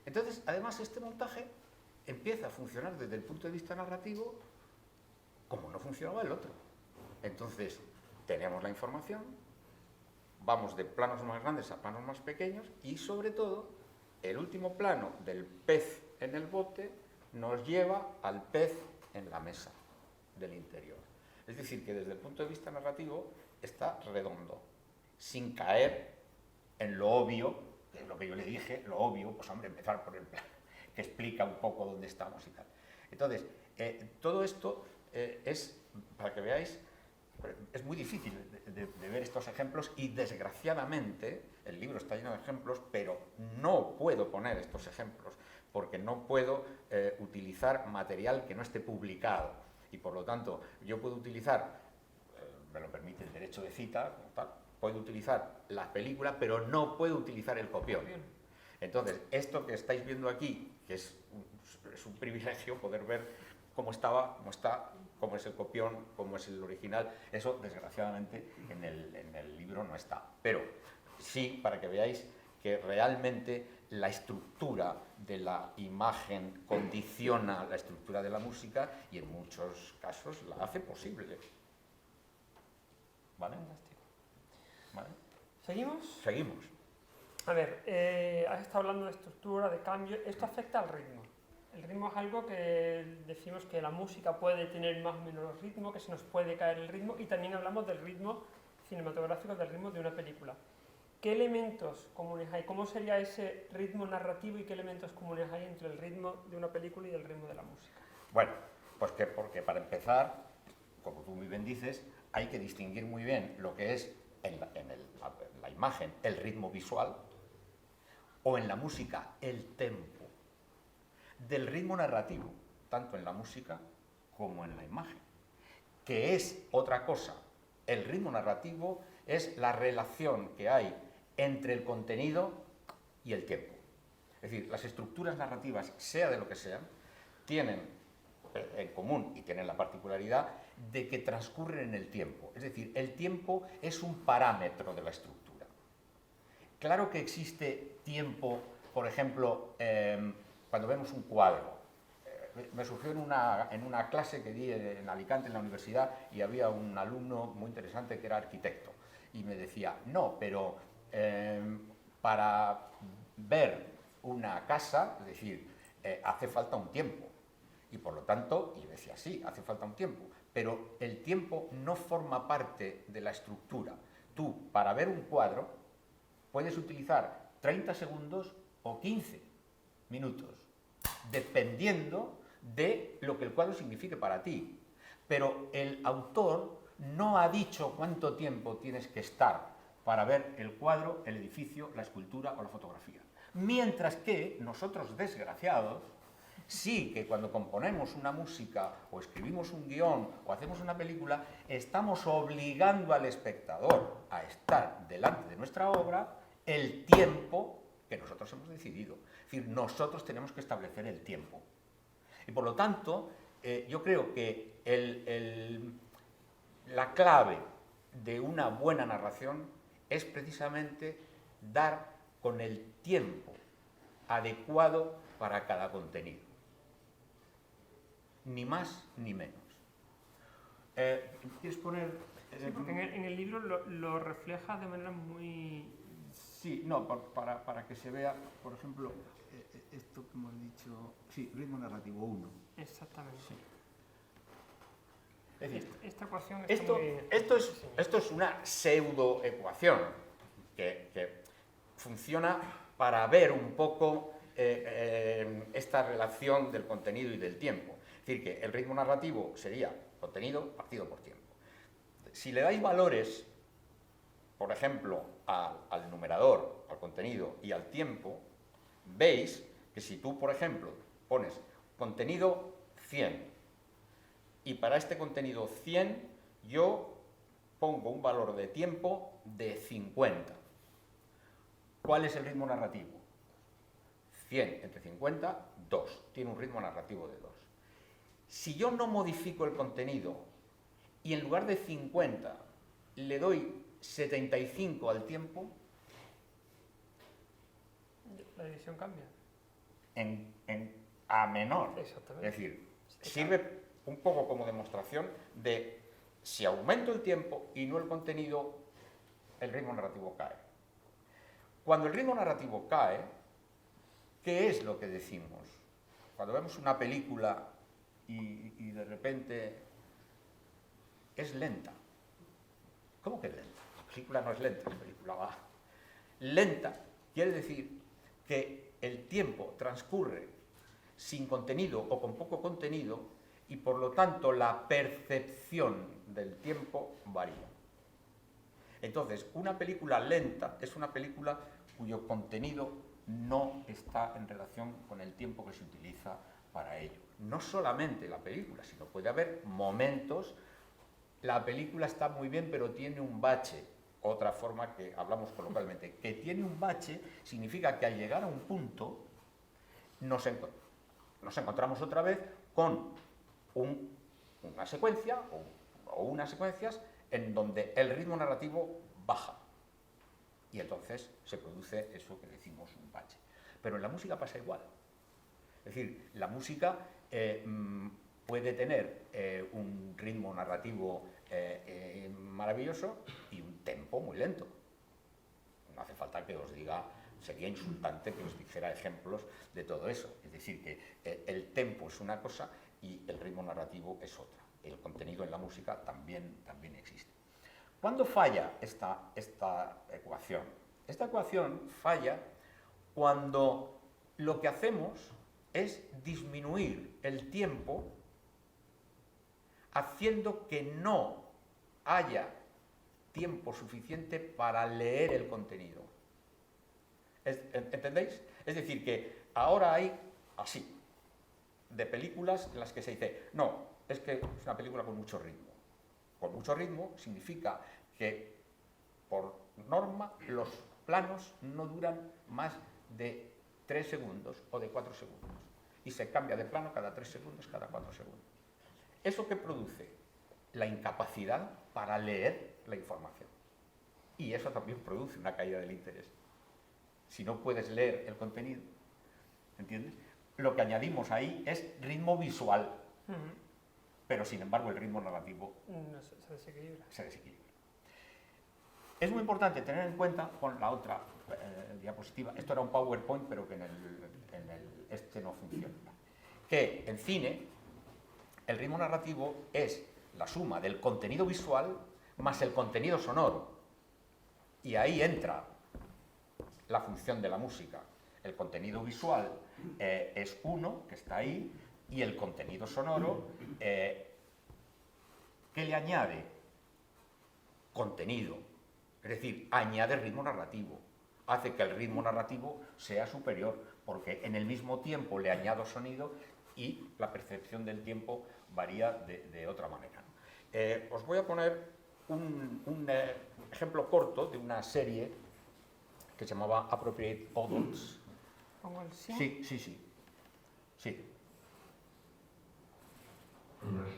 Entonces, además, este montaje empieza a funcionar desde el punto de vista narrativo como no funcionaba el otro. Entonces, tenemos la información, vamos de planos más grandes a planos más pequeños y, sobre todo, el último plano del pez en el bote nos lleva al pez en la mesa del interior. Es decir, que desde el punto de vista narrativo está redondo, sin caer en lo obvio, que es lo que yo le dije, lo obvio, pues hombre, empezar por el plano, que explica un poco dónde estamos y tal. Entonces, todo esto es, para que veáis, es muy difícil de ver estos ejemplos y desgraciadamente el libro está lleno de ejemplos, pero no puedo poner estos ejemplos porque no puedo utilizar material que no esté publicado y por lo tanto yo puedo utilizar, me lo permite el derecho de cita, como tal, puedo utilizar la película, pero no puedo utilizar el copión. Entonces, esto que estáis viendo aquí, que es un privilegio poder ver cómo estaba, cómo está, cómo es el copión, cómo es el original, eso desgraciadamente en el libro no está. Pero sí, para que veáis que realmente la estructura de la imagen condiciona la estructura de la música y en muchos casos la hace posible. ¿Vale? Fantástico. ¿Vale? ¿Seguimos? Seguimos. A ver, has estado hablando de estructura, de cambio. Esto afecta al ritmo. El ritmo es algo que decimos que la música puede tener más o menos ritmo, que se nos puede caer el ritmo, y también hablamos del ritmo cinematográfico, del ritmo de una película. ¿Qué elementos comunes hay? ¿Cómo sería ese ritmo narrativo y qué elementos comunes hay entre el ritmo de una película y el ritmo de la música? Bueno, pues que porque para empezar, como tú muy bien dices, hay que distinguir muy bien lo que es en la imagen el ritmo visual o en la música el tempo del ritmo narrativo. tanto en la música como en la imagen, que es otra cosa. El ritmo narrativo es la relación que hay entre el contenido y el tiempo. Es decir, las estructuras narrativas, sea de lo que sean, tienen en común y tienen la particularidad de que transcurren en el tiempo. Es decir, el tiempo es un parámetro de la estructura. Claro que existe tiempo, por ejemplo, cuando vemos un cuadro. Me surgió en una clase que di en Alicante, en la universidad, y había un alumno muy interesante que era arquitecto. Y me decía, no, pero para ver una casa, es decir, hace falta un tiempo. Y por lo tanto, y yo decía, sí, hace falta un tiempo, pero el tiempo no forma parte de la estructura. Tú, para ver un cuadro, puedes utilizar 30 segundos o 15 minutos, dependiendo de lo que el cuadro signifique para ti. Pero el autor no ha dicho cuánto tiempo tienes que estar para ver el cuadro, el edificio, la escultura o la fotografía. Mientras que nosotros, desgraciados, sí que cuando componemos una música o escribimos un guión o hacemos una película, estamos obligando al espectador a estar delante de nuestra obra el tiempo que nosotros hemos decidido. Es decir, nosotros tenemos que establecer el tiempo. Y por lo tanto, yo creo que la clave de una buena narración es precisamente dar con el tiempo adecuado para cada contenido. Ni más ni menos. ¿Quieres poner...? Sí, porque en el libro lo refleja de manera muy... Sí, no, para que se vea, por ejemplo, esto que hemos dicho... Sí, ritmo narrativo 1. Exactamente. Sí. Es decir, esta ecuación está esto es una pseudoecuación que funciona para ver un poco esta relación del contenido y del tiempo. Es decir, que el ritmo narrativo sería contenido partido por tiempo. Si le dais valores, por ejemplo, al numerador, al contenido y al tiempo, veis que si tú, por ejemplo, pones contenido 100 y para este contenido 100 yo pongo un valor de tiempo de 50. ¿Cuál es el ritmo narrativo? 100 entre 50, 2. Tiene un ritmo narrativo de 2. Si yo no modifico el contenido y en lugar de 50 le doy 75 al tiempo, la división cambia. A menor. Exactamente. Es decir, sirve un poco como demostración de si aumento el tiempo y no el contenido, el ritmo narrativo cae. Cuando el ritmo narrativo cae, ¿qué es lo que decimos? Cuando vemos una película y de repente es lenta. ¿Cómo que es lenta? La película no es lenta, la película va. Lenta quiere decir que el tiempo transcurre sin contenido o con poco contenido y por lo tanto la percepción del tiempo varía. Entonces, una película lenta es una película cuyo contenido no está en relación con el tiempo que se utiliza para ello. No solamente la película, sino puede haber momentos. La película está muy bien, pero tiene un bache. Otra forma que hablamos coloquialmente, que tiene un bache significa que al llegar a un punto nos encontramos otra vez con una secuencia o unas secuencias en donde el ritmo narrativo baja. Y entonces se produce eso que decimos un bache. Pero en la música pasa igual. Es decir, la música puede tener un ritmo narrativo maravilloso y un tempo muy lento. No hace falta que os diga, sería insultante que os dijera ejemplos de todo eso. Es decir, que el tempo es una cosa y el ritmo narrativo es otra. El contenido en la música también existe. ¿Cuándo falla esta ecuación? Esta ecuación falla cuando lo que hacemos es disminuir el tiempo haciendo que no haya tiempo suficiente para leer el contenido. ¿Entendéis? Es decir, que ahora hay así. de películas en las que se dice, no, es que es una película con mucho ritmo. Con mucho ritmo significa que, por norma, los planos no duran más de 3 segundos o de 4 segundos. Y se cambia de plano cada 3 segundos, cada 4 segundos. ¿Eso qué produce? La incapacidad para leer la información. Y eso también produce una caída del interés. Si no puedes leer el contenido, ¿entiendes? Lo que añadimos ahí es ritmo visual, pero sin embargo el ritmo narrativo No, se desequilibra. se desequilibra. Es muy importante tener en cuenta, con la otra diapositiva, esto era un PowerPoint, pero que este no funciona, que en cine el ritmo narrativo es la suma del contenido visual más el contenido sonoro. Y ahí entra la función de la música. El contenido visual es uno, que está ahí, y el contenido sonoro, que le añade contenido, es decir, añade ritmo narrativo, hace que el ritmo narrativo sea superior, porque en el mismo tiempo le añado sonido y la percepción del tiempo varía de otra manera. Os voy a poner un ejemplo corto de una serie que se llamaba Appropriate Adults. ¿Pongo el sí? Sí. Unless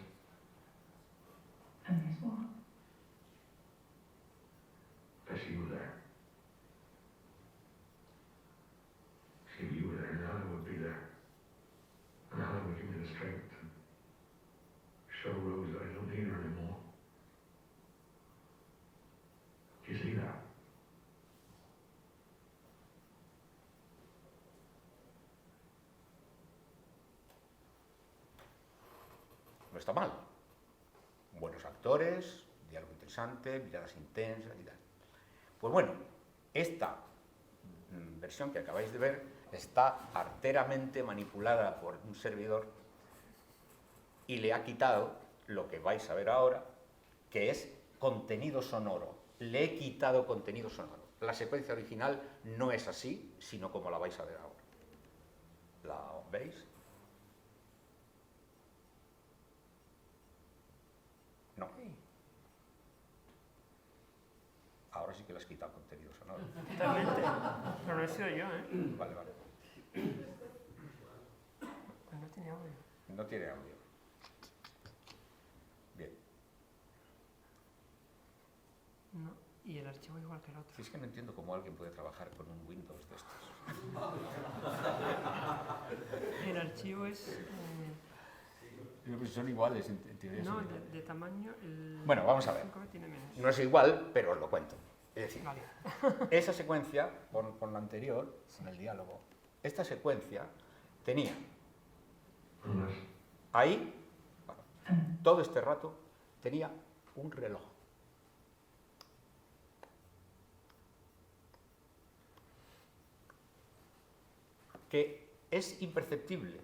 Unless what? I see you there. See you were there, and I would be there. And I would give me the strength to show Rose that I don't need her anymore. Do you see that? No está mal. Buenos actores, diálogo interesante, miradas intensas y tal. Pues bueno, esta versión que acabáis de ver está arteramente manipulada por un servidor y le ha quitado lo que vais a ver ahora, que es contenido sonoro. Le he quitado contenido sonoro. La secuencia original no es así, sino como la vais a ver ahora. ¿La veis? No. Ahora sí que le has quitado contenido sonoro. Totalmente. Pero no he sido yo, ¿eh? Vale. Pues no tiene audio. No tiene audio. Bien. No. Y el archivo igual que el otro. Si es que no entiendo cómo alguien puede trabajar con un Windows de estos. El archivo es... Son iguales en teoría. no, de tamaño... Bueno, vamos a ver. 5 tiene menos. No es igual, pero os lo cuento. Es decir, Vale. esa secuencia, con la anterior, con el diálogo, esta secuencia tenía Unless ahí, todo este rato, tenía un reloj. Que es imperceptible.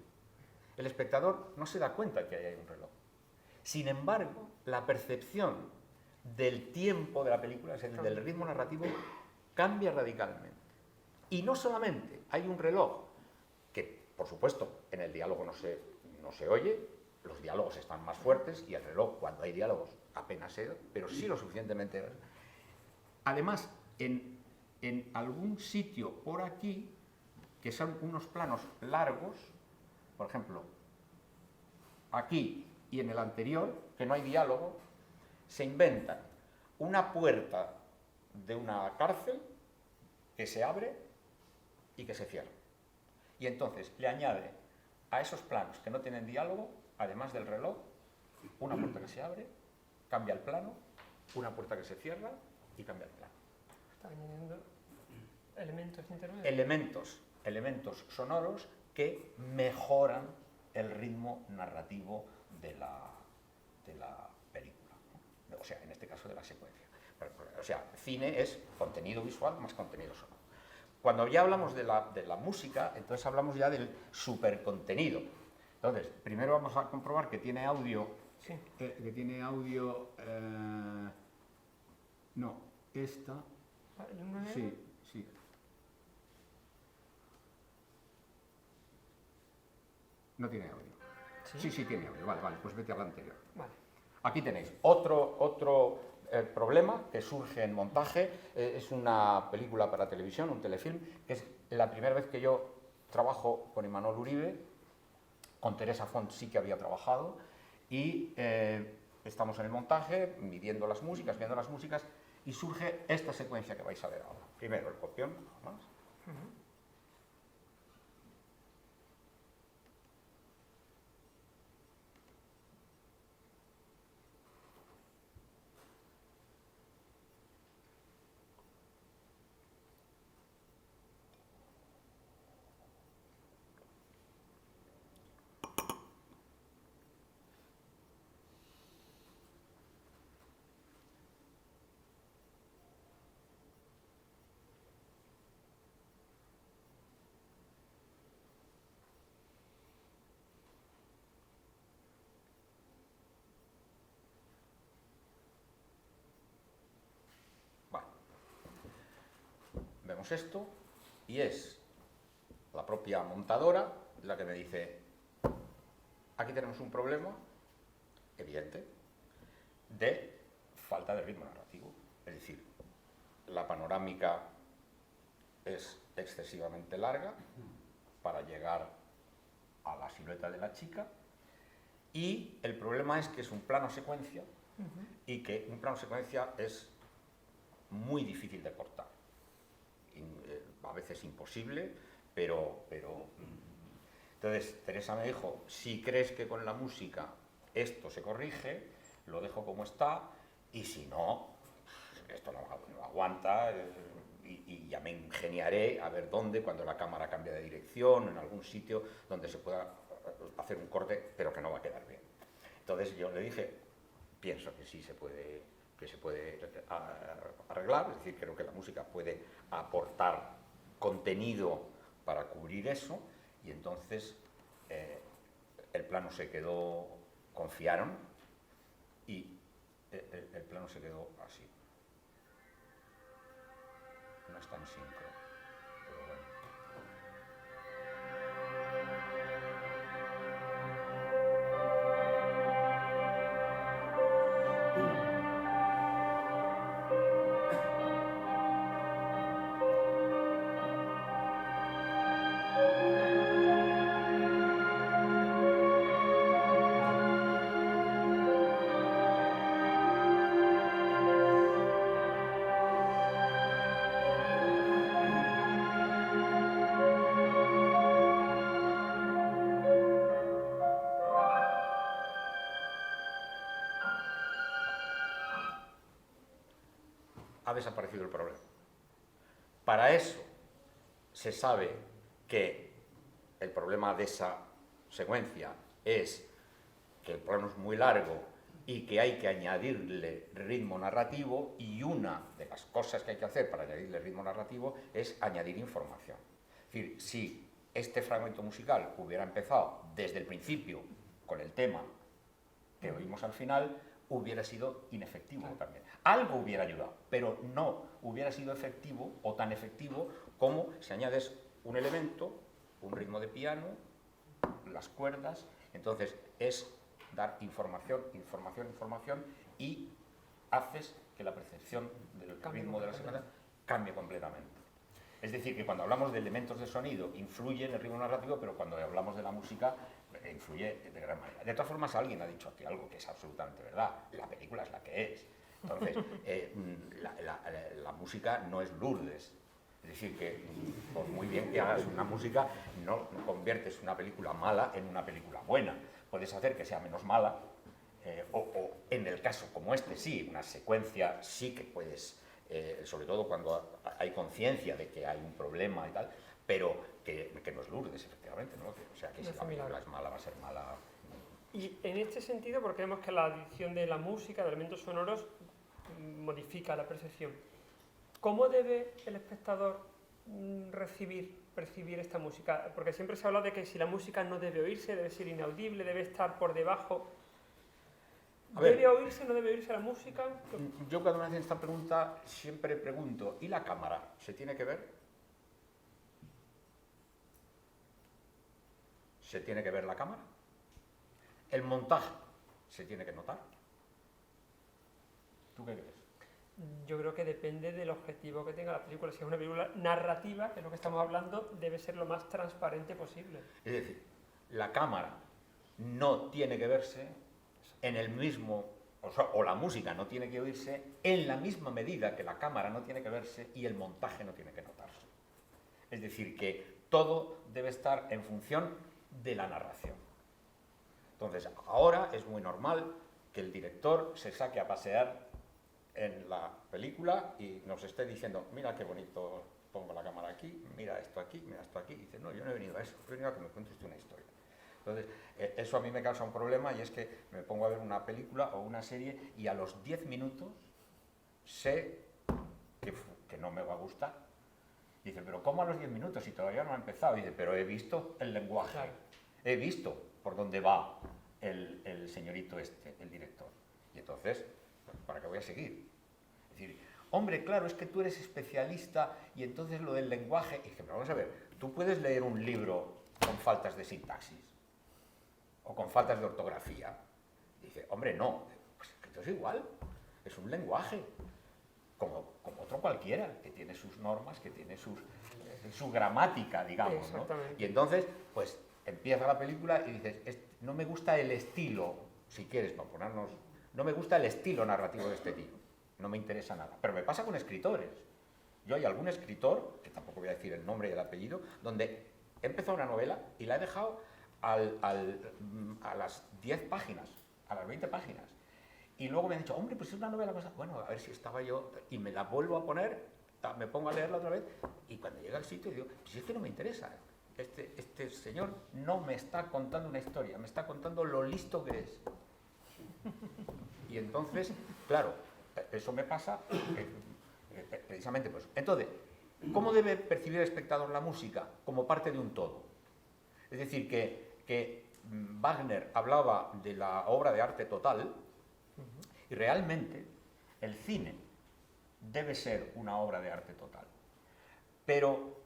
El espectador no se da cuenta que hay un reloj. Sin embargo, la percepción del tiempo de la película, es decir, del ritmo narrativo, cambia radicalmente. Y no solamente hay un reloj, que por supuesto en el diálogo no se oye, los diálogos están más fuertes y el reloj, cuando hay diálogos, apenas se oye, pero sí lo suficientemente. Además, en algún sitio por aquí, que son unos planos largos, por ejemplo, aquí y en el anterior, que no hay diálogo, se inventan una puerta de una cárcel que se abre y que se cierra. Y entonces le añade a esos planos que no tienen diálogo, además del reloj, una puerta que se abre, cambia el plano, una puerta que se cierra y cambia el plano. Está añadiendo elementos intermedios. Elementos sonoros que mejoran el ritmo narrativo de la película, ¿no? O sea, en este caso de la secuencia. O sea, cine es contenido visual más contenido sonoro. Cuando ya hablamos de la música, entonces hablamos ya del supercontenido. Entonces, primero vamos a comprobar que tiene audio. Sí. No, esta. ¿El 1 negro? Sí. No tiene audio. Sí, sí tiene audio. Vale, pues vete a la anterior. Vale. Aquí tenéis otro problema que surge en montaje. Es una película para televisión, un telefilm, que es la primera vez que yo trabajo con Imanol Uribe. Con Teresa Font sí que había trabajado. Y estamos en el montaje, viendo las músicas, y surge esta secuencia que vais a ver ahora. Primero el copión, nada más. Vale. Vemos esto y es la propia montadora la que me dice: aquí tenemos un problema evidente de falta de ritmo narrativo. Es decir, la panorámica es excesivamente larga para llegar a la silueta de la chica, y el problema es que es un plano secuencia y que un plano secuencia es muy difícil de cortar. A veces imposible, pero entonces Teresa me dijo: si crees que con la música esto se corrige, lo dejo como está, y si no, esto no aguanta, y ya me ingeniaré a ver dónde, cuando la cámara cambia de dirección, en algún sitio donde se pueda hacer un corte, pero que no va a quedar bien. Entonces yo le dije: pienso que sí se puede arreglar, es decir, creo que la música puede aportar contenido para cubrir eso, y entonces el plano se quedó, confiaron, y el plano se quedó así. No está en sincro, pero bueno. Ha desaparecido el problema. Para eso se sabe que el problema de esa secuencia es que el plano es muy largo y que hay que añadirle ritmo narrativo, y una de las cosas que hay que hacer para añadirle ritmo narrativo es añadir información. Es decir, si este fragmento musical hubiera empezado desde el principio con el tema que oímos al final, hubiera sido inefectivo también. Algo hubiera ayudado, pero no hubiera sido efectivo o tan efectivo como si añades un elemento, un ritmo de piano, las cuerdas. Entonces es dar información, y haces que la percepción del ritmo de la secuencia cambie completamente. Es decir, que cuando hablamos de elementos de sonido influye en el ritmo narrativo, pero cuando hablamos de la música influye de gran manera. De todas formas, alguien ha dicho aquí algo que es absolutamente verdad: la película es la que es. Entonces, la música no es Lourdes. Es decir, que por muy bien que hagas una música, no conviertes una película mala en una película buena. Puedes hacer que sea menos mala, o en el caso como este, sí, una secuencia sí que puedes, sobre todo cuando hay conciencia de que hay un problema y tal, pero que no es Lourdes, efectivamente, ¿no? O sea, que si la película es mala, va a ser mala. Y en este sentido, porque vemos que la adición de la música, de elementos sonoros, modifica la percepción. ¿Cómo debe el espectador percibir esta música? Porque siempre se habla de que si la música no debe oírse, debe ser inaudible, debe estar por debajo. ¿Debe oírse o no debe oírse la música? Yo cuando me hacen esta pregunta siempre pregunto: ¿y la cámara? ¿Se tiene que ver? ¿Se tiene que ver la cámara? el montaje se tiene que notar. ¿Tú qué crees? Yo creo que depende del objetivo que tenga la película. Si es una película narrativa, que es lo que estamos hablando, debe ser lo más transparente posible. Es decir, la cámara no tiene que verse en el mismo, o la música no tiene que oírse en la misma medida que la cámara no tiene que verse y el montaje no tiene que notarse. Es decir, que todo debe estar en función de la narración. Entonces, ahora es muy normal que el director se saque a pasear en la película y nos esté diciendo, mira qué bonito pongo la cámara aquí, mira esto aquí, mira esto aquí. Y dice, no, yo no he venido a eso, he venido a que me cuentes tú una historia. Entonces, eso a mí me causa un problema y es que me pongo a ver una película o una serie y a los 10 minutos sé que no me va a gustar. Dice, pero ¿cómo a los 10 minutos si todavía no ha empezado? Dice, pero he visto el lenguaje, Claro. he visto por dónde va el señorito este, el director. Y entonces, ¿para qué voy a seguir? Es decir, hombre, claro, es que tú eres especialista y entonces lo del lenguaje... Y dije, pero vamos a ver, tú puedes leer un libro con faltas de sintaxis o con faltas de ortografía. Dice, hombre, no, pues esto es igual, es un lenguaje, como otro cualquiera, que tiene sus normas, que tiene su gramática, digamos, ¿no? Y entonces, pues, empieza la película y dices, no me gusta el estilo, si quieres, para ponernos, no me gusta el estilo narrativo de este tío, no me interesa nada. Pero me pasa con escritores. Yo hay algún escritor, que tampoco voy a decir el nombre y el apellido, donde he empezado una novela y la he dejado a las 10 páginas, a las 20 páginas. Y luego me han dicho, hombre, pues es una novela cosa. Bueno, a ver si estaba yo, y me la vuelvo a poner, me pongo a leerla otra vez, y cuando llega al sitio digo, pues es que no me interesa. Este señor no me está contando una historia, me está contando lo listo que es. Y entonces, claro, eso me pasa precisamente pues. Entonces, ¿cómo debe percibir el espectador la música? Como parte de un todo. Es decir, que Wagner hablaba de la obra de arte total, y realmente el cine debe ser una obra de arte total. Pero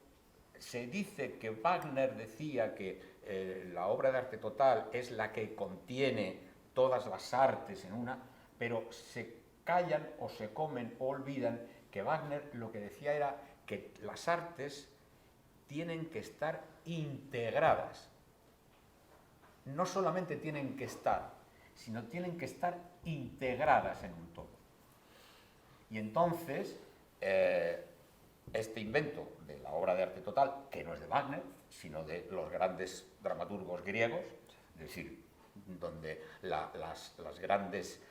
se dice que Wagner decía que la obra de arte total es la que contiene todas las artes en una, pero se callan o se comen o olvidan que Wagner lo que decía era que las artes tienen que estar integradas. No solamente tienen que estar, sino tienen que estar integradas en un todo. Y entonces, este invento de la obra de arte total, que no es de Wagner, sino de los grandes dramaturgos griegos, es decir, donde las grandes,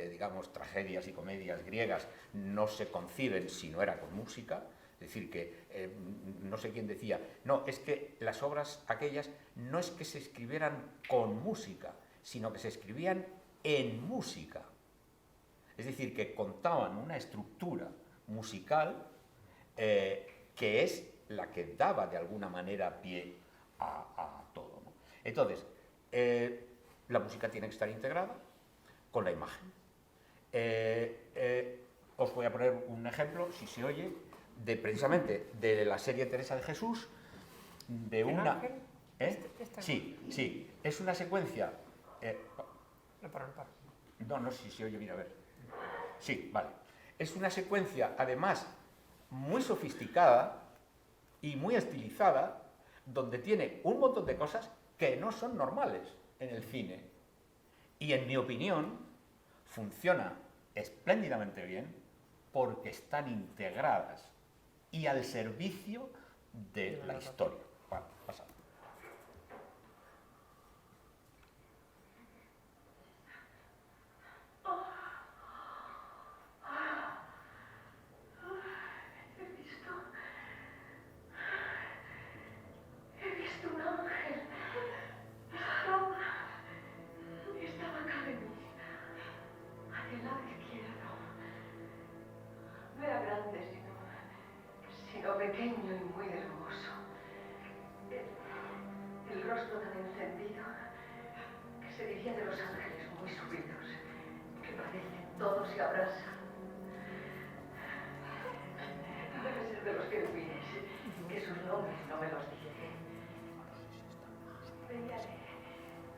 digamos, tragedias y comedias griegas no se conciben si no era con música. Es decir, que no sé quién decía, no, es que las obras aquellas no es que se escribieran con música, sino que se escribían en música. Es decir, que contaban una estructura musical que es la que daba de alguna manera pie a todo, ¿no? Entonces, la música tiene que estar integrada con la imagen. Os voy a poner un ejemplo, si se oye, precisamente de la serie Teresa de Jesús, de una... Sí, es una secuencia... No, si se oye bien, a ver. Sí, vale. Es una secuencia, además, muy sofisticada y muy estilizada, donde tiene un montón de cosas que no son normales en el cine. Y en mi opinión, funciona espléndidamente bien porque están integradas y al servicio de la historia. Vale, pasa. He visto un ángel. Estaba acá de mí, hacia el lado izquierdo. No era grande, sino pequeño y muy hermoso. El rostro tan encendido que se diría de los ángeles muy subidos, que parecen todos se abrazan. Debe ser de los querubines, que sus nombres no me los diré.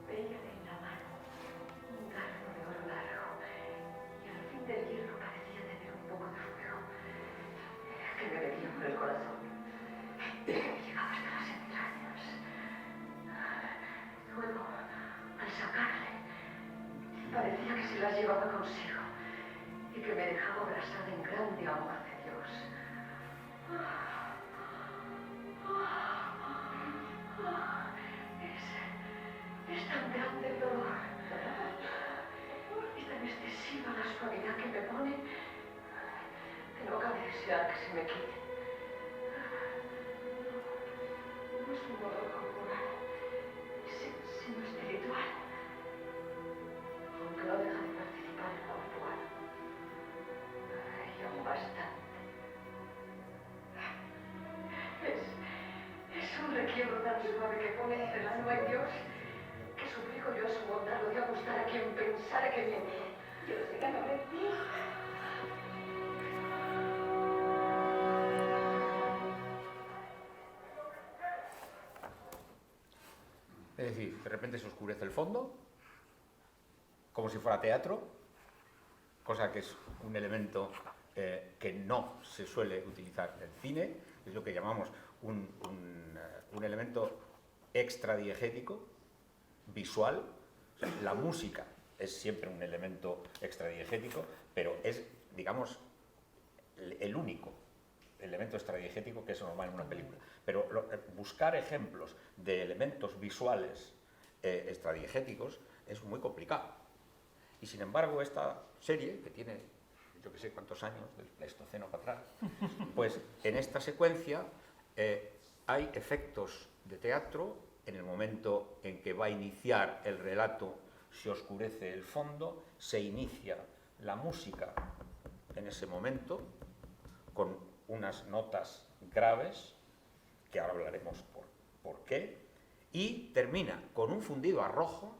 Veíale en la mano en el corazón, que me llegaba hasta las entrañas. Luego, al sacarle, parecía que se las llevaba consigo y que me dejaba abrazada en grande amor de Dios. Es tan grande el dolor y tan excesiva la suavidad que me pone que no cabe desear que se me quite. No es un dolor corporal, sino espiritual, aunque no deja de participar en lo actual. Y aún bastante. Es un requiebro tan suave que pone el alma en Dios que suplico yo a su bondad lo de gustar a quien pensara que viene. Yo sé que no me Es decir, de repente se oscurece el fondo, como si fuera teatro, cosa que es un elemento que no se suele utilizar en el cine, es lo que llamamos un elemento extradiegético, visual. O sea, la música es siempre un elemento extradiegético, pero es, digamos, el único elemento extradiegético que es normal en una película. Pero buscar ejemplos de elementos visuales extradiegéticos es muy complicado. Y sin embargo, esta serie, que tiene yo que sé cuántos años, del Pleistoceno para atrás, pues en esta secuencia hay efectos de teatro. En el momento en que va a iniciar el relato, se oscurece el fondo, se inicia la música en ese momento, con unas notas graves, que ahora hablaremos por qué, y termina con un fundido a rojo,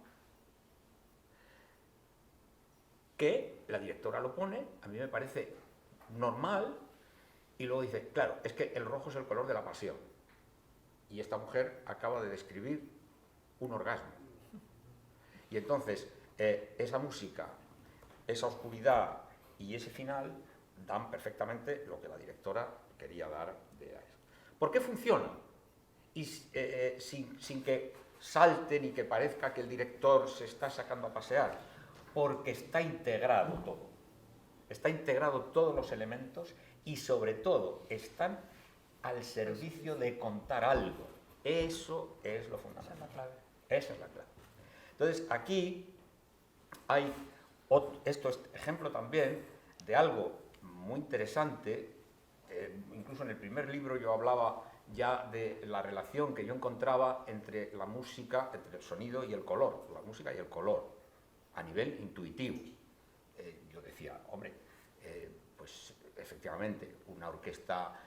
que la directora lo pone, a mí me parece normal, y luego dice, claro, es que el rojo es el color de la pasión. Y esta mujer acaba de describir un orgasmo. Y entonces, esa música, esa oscuridad y ese final dan perfectamente lo que la directora quería dar de eso. ¿Por qué funciona? Y sin que salte ni que parezca que el director se está sacando a pasear. Porque está integrado todo. Está integrado todos los elementos y sobre todo están al servicio de contar algo. Eso es lo fundamental. Esa es la clave. Esa es la clave. Entonces, aquí hay esto es ejemplo también de algo muy interesante. Incluso en el primer libro yo hablaba ya de la relación que yo encontraba entre la música, entre el sonido y el color, la música y el color, a nivel intuitivo. Yo decía, hombre, pues efectivamente, una orquesta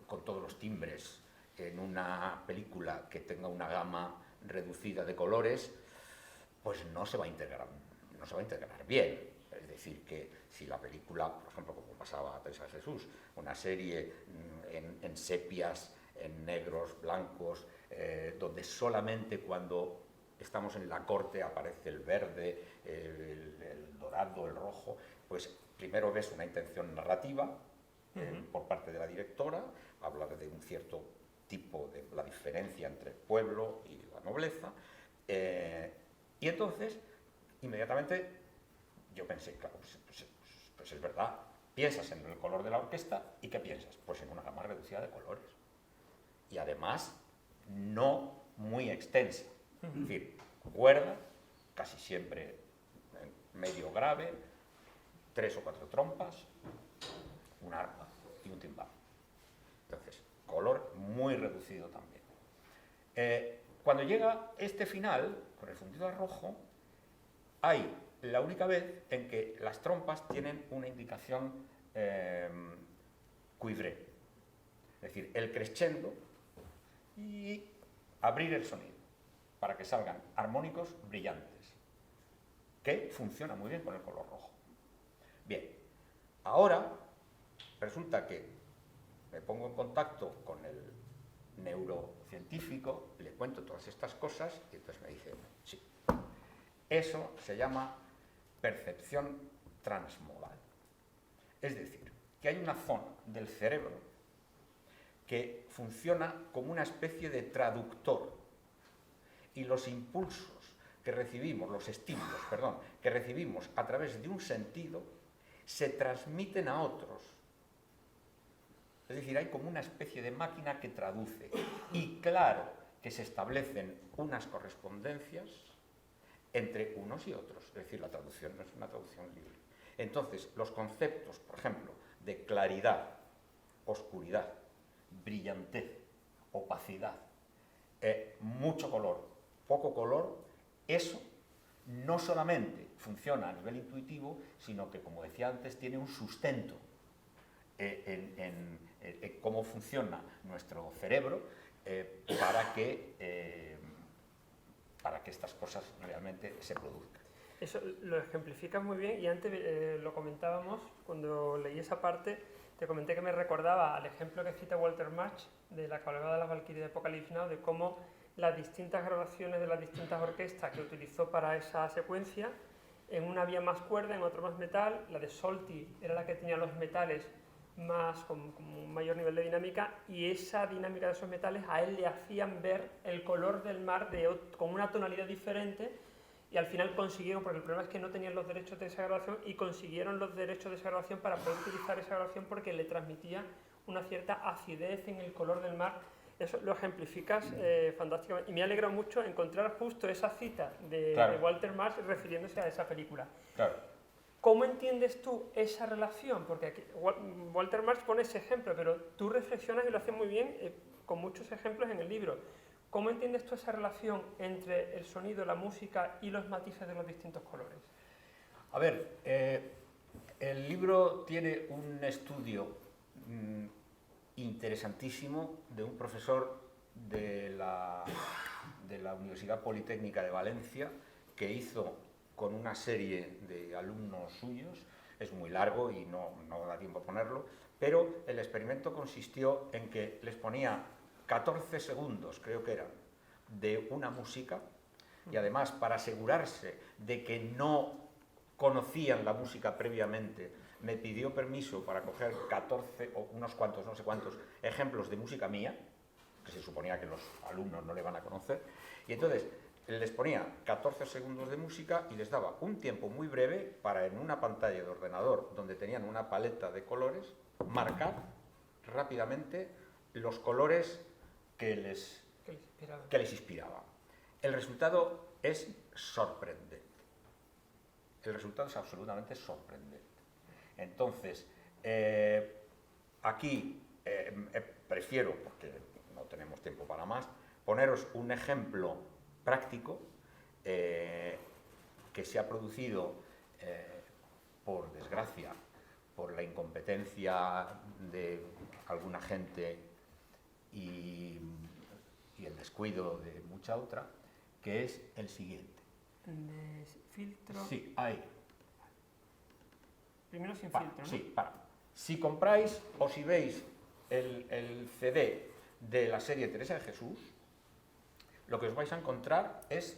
con todos los timbres en una película que tenga una gama reducida de colores, pues no se va a integrar bien. Es decir, que si la película, por ejemplo, como pasaba a Teresa de Jesús, una serie en sepias, en negros, blancos, donde solamente cuando estamos en la corte aparece el verde, el dorado, el rojo, pues primero ves una intención narrativa por parte de la directora, habla de un cierto tipo de la diferencia entre el pueblo y la nobleza, y entonces, inmediatamente, yo pensé, claro, pues es verdad, piensas en el color de la orquesta, ¿y qué piensas? Pues en una gama reducida de colores. Y además, no muy extensa. Es decir, cuerda, casi siempre medio grave, 3 o 4 trompas, un arpa y un timbal. Entonces, color muy reducido también. Cuando llega este final, con el fundido a rojo, hay la única vez en que las trompas tienen una indicación cuivré, es decir, el crescendo y abrir el sonido para que salgan armónicos brillantes, que funciona muy bien con el color rojo. Bien, ahora resulta que me pongo en contacto con el neurocientífico, le cuento todas estas cosas y entonces me dice, sí, eso se llama percepción transmodal. Es decir, que hay una zona del cerebro que funciona como una especie de traductor y los impulsos que recibimos, los estímulos, perdón, que recibimos a través de un sentido se transmiten a otros. Es decir, hay como una especie de máquina que traduce. Y claro que se establecen unas correspondencias entre unos y otros. Es decir, la traducción no es una traducción libre. Entonces, los conceptos, por ejemplo, de claridad, oscuridad, brillantez, opacidad, mucho color, poco color, eso no solamente funciona a nivel intuitivo, sino que, como decía antes, tiene un sustento en cómo funciona nuestro cerebro para que estas cosas realmente se produzcan. Eso lo ejemplificas muy bien y antes lo comentábamos, cuando leí esa parte, te comenté que me recordaba al ejemplo que cita Walter March de la cabalgada de las Valquirias de Apocalypse Now, de cómo las distintas grabaciones de las distintas orquestas que utilizó para esa secuencia, en una había más cuerda, en otra más metal. La de Solti era la que tenía los metales más con un mayor nivel de dinámica, y esa dinámica de esos metales a él le hacían ver el color del mar con una tonalidad diferente, y al final consiguieron, porque el problema es que no tenían los derechos de esa grabación, y consiguieron los derechos de esa grabación para poder utilizar esa grabación porque le transmitía una cierta acidez en el color del mar. Eso lo ejemplificas fantásticamente, y me ha alegrado mucho encontrar justo esa cita de Walter March refiriéndose a esa película. Claro. ¿Cómo entiendes tú esa relación? Porque aquí Walter March pone ese ejemplo, pero tú reflexionas y lo haces muy bien con muchos ejemplos en el libro. ¿Cómo entiendes tú esa relación entre el sonido, la música y los matices de los distintos colores? A ver, el libro tiene un estudio interesantísimo de un profesor de la Universidad Politécnica de Valencia, que hizo con una serie de alumnos suyos. Es muy largo y no da tiempo a ponerlo, pero el experimento consistió en que les ponía 14 segundos, creo que eran, de una música, y además, para asegurarse de que no conocían la música previamente, me pidió permiso para coger 14 o unos cuantos, no sé cuántos, ejemplos de música mía, que se suponía que los alumnos no le van a conocer, y entonces les ponía 14 segundos de música y les daba un tiempo muy breve para, en una pantalla de ordenador donde tenían una paleta de colores, marcar rápidamente los colores que les inspiraba. El resultado es sorprendente. El resultado es absolutamente sorprendente. Entonces, aquí prefiero, porque no tenemos tiempo para más, poneros un ejemplo práctico que se ha producido, por desgracia, por la incompetencia de alguna gente y el descuido de mucha otra, que es el siguiente. De filtro. Sí, ahí. Primero sin filtro, ¿no? Sí, para. Si compráis o si veis el CD de la serie Teresa de Jesús, lo que os vais a encontrar es,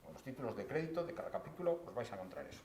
con los títulos de crédito de cada capítulo, os vais a encontrar eso.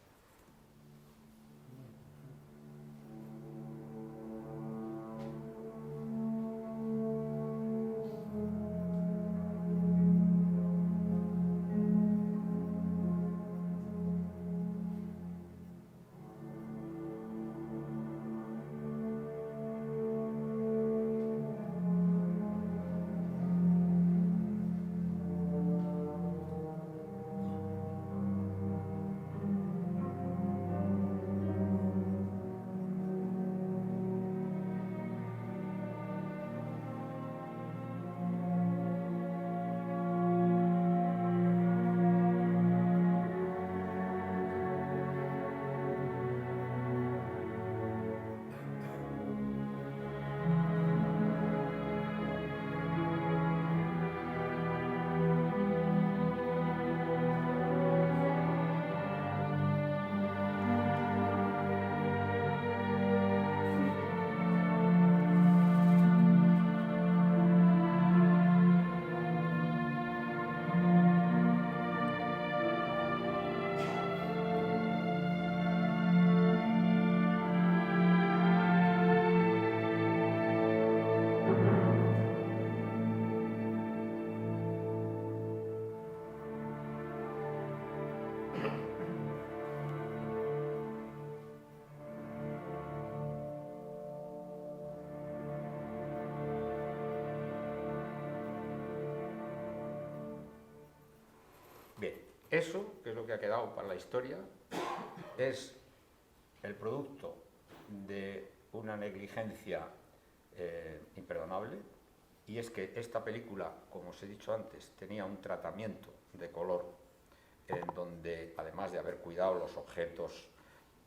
Eso, que es lo que ha quedado para la historia, es el producto de una negligencia imperdonable, y es que esta película, como os he dicho antes, tenía un tratamiento de color en donde, además de haber cuidado los objetos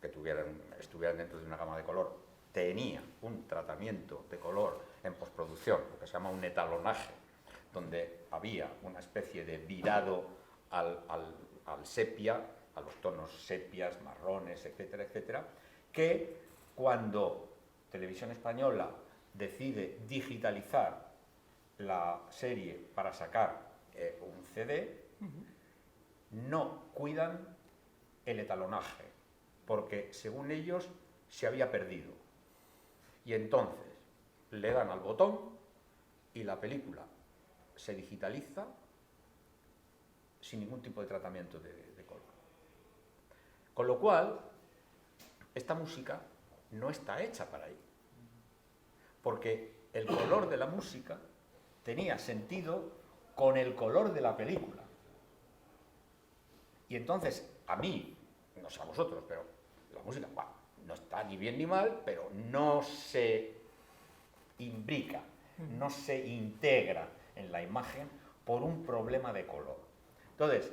que estuvieran dentro de una gama de color, tenía un tratamiento de color en postproducción, lo que se llama un etalonaje, donde había una especie de virado al sepia, a los tonos sepias, marrones, etcétera, etcétera, que cuando Televisión Española decide digitalizar la serie para sacar un CD, no cuidan el etalonaje, porque según ellos se había perdido. Y entonces le dan al botón y la película se digitaliza sin ningún tipo de tratamiento de color. Con lo cual, esta música no está hecha para ahí, porque el color de la música tenía sentido con el color de la película. Y entonces, a mí, no sé a vosotros, pero la música, bueno, no está ni bien ni mal, pero no se imbrica, no se integra en la imagen por un problema de color. Entonces,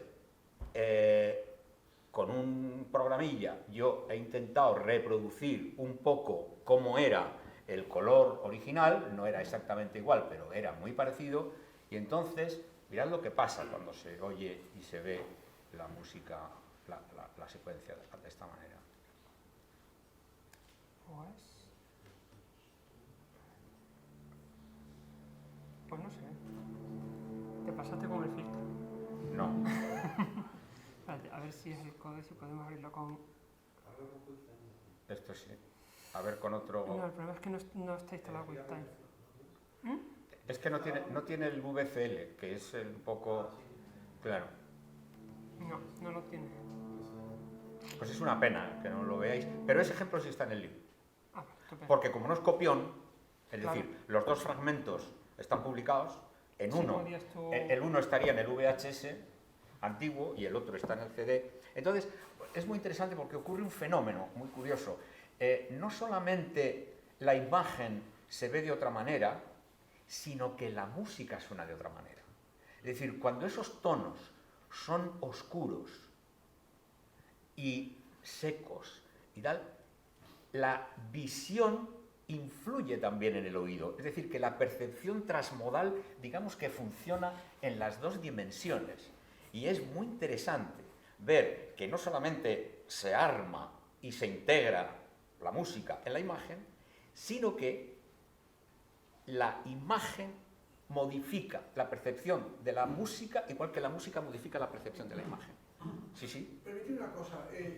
con un programilla yo he intentado reproducir un poco cómo era el color original, no era exactamente igual, pero era muy parecido, y entonces, mirad lo que pasa cuando se oye y se ve la música, la secuencia de esta manera. Pues no sé. ¿Te pasaste con el filtro? No. Espérate, a ver si es el código, si podemos abrirlo con... Esto sí. A ver con otro... No, el problema es que no está instalado QuickTime. Es que no tiene el VCL, que es un poco... Claro. No lo tiene. Pues es una pena que no lo veáis, pero ese ejemplo sí está en el libro. Ah, estupendo. Porque como no es copión, es Claro. decir, los dos fragmentos están publicados, en Sí, uno, podías tú- el uno estaría en el VHS antiguo y el otro está en el CD. Entonces, es muy interesante porque ocurre un fenómeno muy curioso. No solamente la imagen se ve de otra manera, sino que la música suena de otra manera. Es decir, cuando esos tonos son oscuros y secos y tal, la visión influye también en el oído. Es decir, que la percepción transmodal, digamos que funciona en las dos dimensiones. Y es muy interesante ver que no solamente se arma y se integra la música en la imagen, sino que la imagen modifica la percepción de la música, igual que la música modifica la percepción de la imagen. Sí, sí. Permitidme una cosa,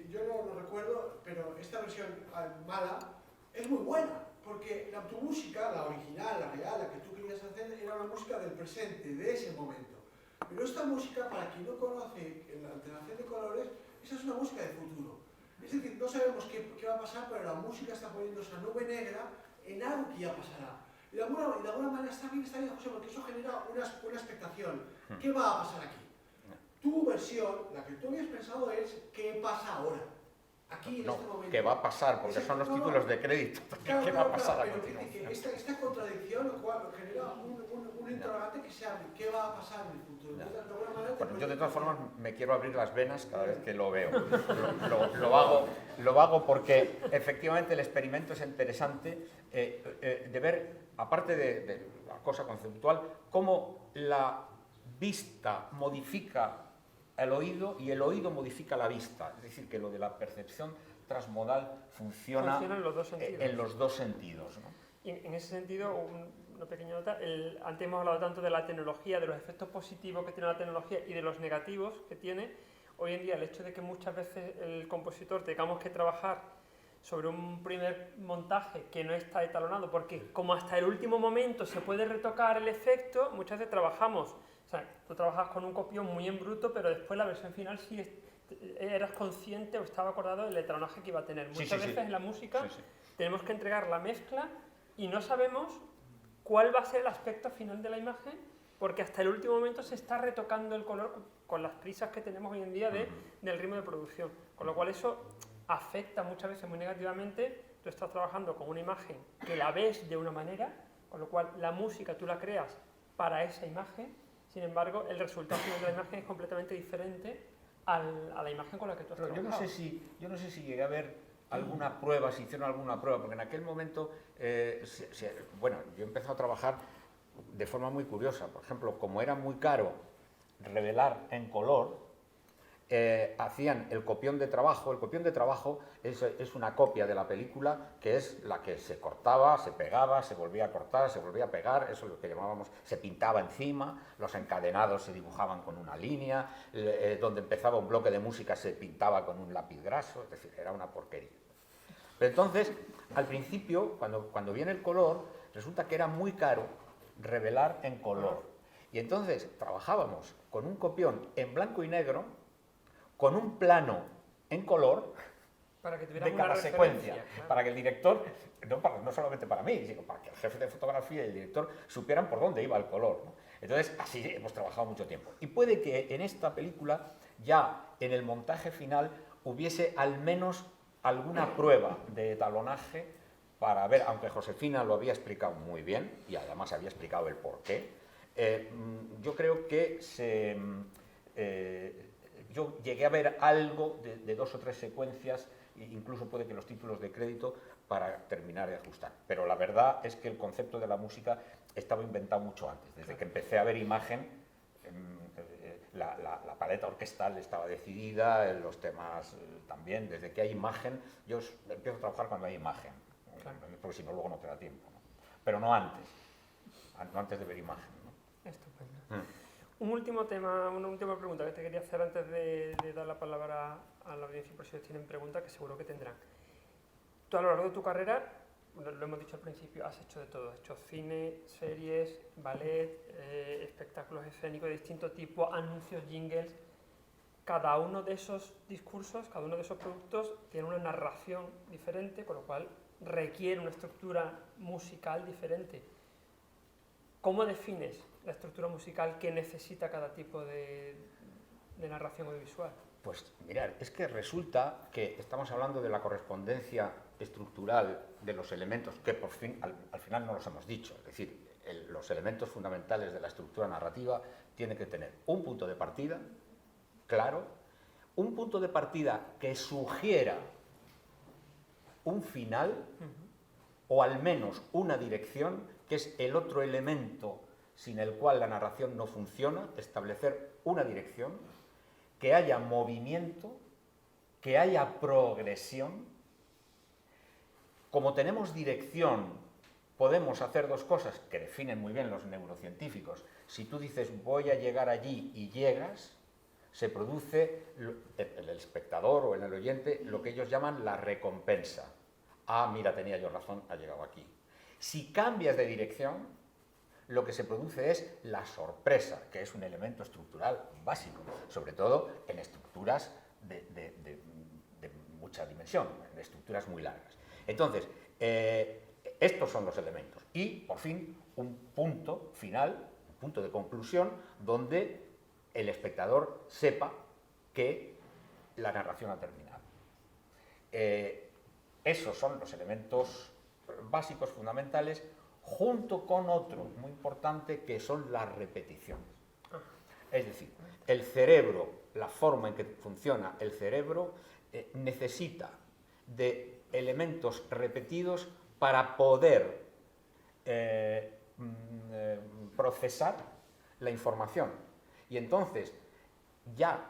yo no lo recuerdo, pero esta versión mala es muy buena, porque tu música, la original, la real, la que tú querías hacer, era una música del presente, de ese momento. Pero esta música, para quien no conoce la alteración de colores, esa es una música de futuro. Es decir, no sabemos qué va a pasar, pero la música está poniendo esa nube negra en algo que ya pasará. Y de alguna manera está bien, José, porque eso genera una expectación. ¿Qué va a pasar aquí? Tu versión, la que tú habías pensado es ¿qué pasa ahora? Aquí, en este momento. ¿Qué va a pasar? Porque son los títulos de crédito. Claro, ¿Qué va a pasar a pero continuación? esta contradicción genera un interrogante que se abre. ¿Qué va a pasar en el futuro? Entonces, de alguna manera, Bueno, yo de todas formas me quiero abrir las venas cada vez que lo veo. Lo hago porque efectivamente el experimento es interesante de ver, aparte de la cosa conceptual, cómo la vista modifica el oído y el oído modifica la vista. Es decir, que lo de la percepción transmodal funciona en los dos sentidos. en los dos sentidos, ¿no? Y en ese sentido, una pequeña nota, antes hemos hablado tanto de la tecnología, de los efectos positivos que tiene la tecnología y de los negativos que tiene. Hoy en día el hecho de que muchas veces el compositor tengamos que trabajar sobre un primer montaje que no está etalonado, porque como hasta el último momento se puede retocar el efecto, muchas veces trabajamos, o sea, tú trabajas con un copión muy en bruto, pero después la versión final sí eras consciente o estaba acordado del etalonaje que iba a tener. Muchas veces en la música tenemos que entregar la mezcla y no sabemos cuál va a ser el aspecto final de la imagen, porque hasta el último momento se está retocando el color con las prisas que tenemos hoy en día del ritmo de producción, con lo cual eso afecta muchas veces muy negativamente. Tú estás trabajando con una imagen que la ves de una manera, con lo cual la música tú la creas para esa imagen, sin embargo el resultado final de la imagen es completamente diferente a la imagen con la que tú has Pero trabajado. yo no sé si llegué a ver alguna prueba, si hicieron alguna prueba, porque en aquel momento, bueno, yo he empezado a trabajar de forma muy curiosa. Por ejemplo, como era muy caro revelar en color, hacían el copión de trabajo. El copión de trabajo es una copia de la película, que es la que se cortaba, se pegaba, se volvía a cortar, se volvía a pegar, eso es lo que llamábamos, se pintaba encima, los encadenados se dibujaban con una línea, donde empezaba un bloque de música se pintaba con un lápiz graso, es decir, era una porquería. Pero entonces, al principio, cuando viene el color, resulta que era muy caro revelar en color. Y entonces trabajábamos con un copión en blanco y negro, con un plano en color Para que de tuvieras cada una secuencia, referencia, claro. para que el director, no solamente para mí, sino para que el jefe de fotografía y el director supieran por dónde iba el color, ¿no? Entonces, así hemos trabajado mucho tiempo. Y puede que en esta película, ya en el montaje final, hubiese al menos alguna prueba de etalonaje para ver, aunque Josefina lo había explicado muy bien, y además había explicado el porqué, yo creo que yo llegué a ver algo de 2 o 3 secuencias, incluso puede que los títulos de crédito, para terminar de ajustar. Pero la verdad es que el concepto de la música estaba inventado mucho antes. Desde que empecé a ver imagen, la paleta orquestal estaba decidida, los temas también. Desde que hay imagen, yo empiezo a trabajar cuando hay imagen, porque si no, luego no te da tiempo, ¿no? Pero no antes, no antes de ver imagen, ¿no? Estupendo. Un último tema, una última pregunta que te quería hacer antes de dar la palabra a la audiencia, por si ellos tienen preguntas, que seguro que tendrán. Tú a lo largo de tu carrera, lo hemos dicho al principio, has hecho de todo. Has hecho cine, series, ballet, espectáculos escénicos de distinto tipo, anuncios, jingles. Cada uno de esos discursos, cada uno de esos productos tiene una narración diferente, con lo cual requiere una estructura musical diferente. ¿Cómo defines la estructura musical que necesita cada tipo de narración audiovisual? Pues mirad, es que resulta que estamos hablando de la correspondencia estructural de los elementos, que por fin, al final no los hemos dicho. Es decir, los elementos fundamentales de la estructura narrativa tienen que tener un punto de partida, claro, un punto de partida que sugiera un final, o al menos una dirección, que es el otro elemento sin el cual la narración no funciona, establecer una dirección, que haya movimiento, que haya progresión. Como tenemos dirección, podemos hacer 2 cosas que definen muy bien los neurocientíficos. Si tú dices voy a llegar allí y llegas, se produce en el espectador o en el oyente lo que ellos llaman la recompensa. Ah, mira, tenía yo razón, ha llegado aquí. Si cambias de dirección, lo que se produce es la sorpresa, que es un elemento estructural básico, sobre todo en estructuras de mucha dimensión, en estructuras muy largas. Entonces, estos son los elementos. Y, por fin, un punto final, un punto de conclusión, donde el espectador sepa que la narración ha terminado. Esos son los elementos básicos, fundamentales, junto con otro muy importante que son las repeticiones. Es decir, el cerebro, la forma en que funciona el cerebro, necesita de elementos repetidos para poder procesar la información. Y entonces, ya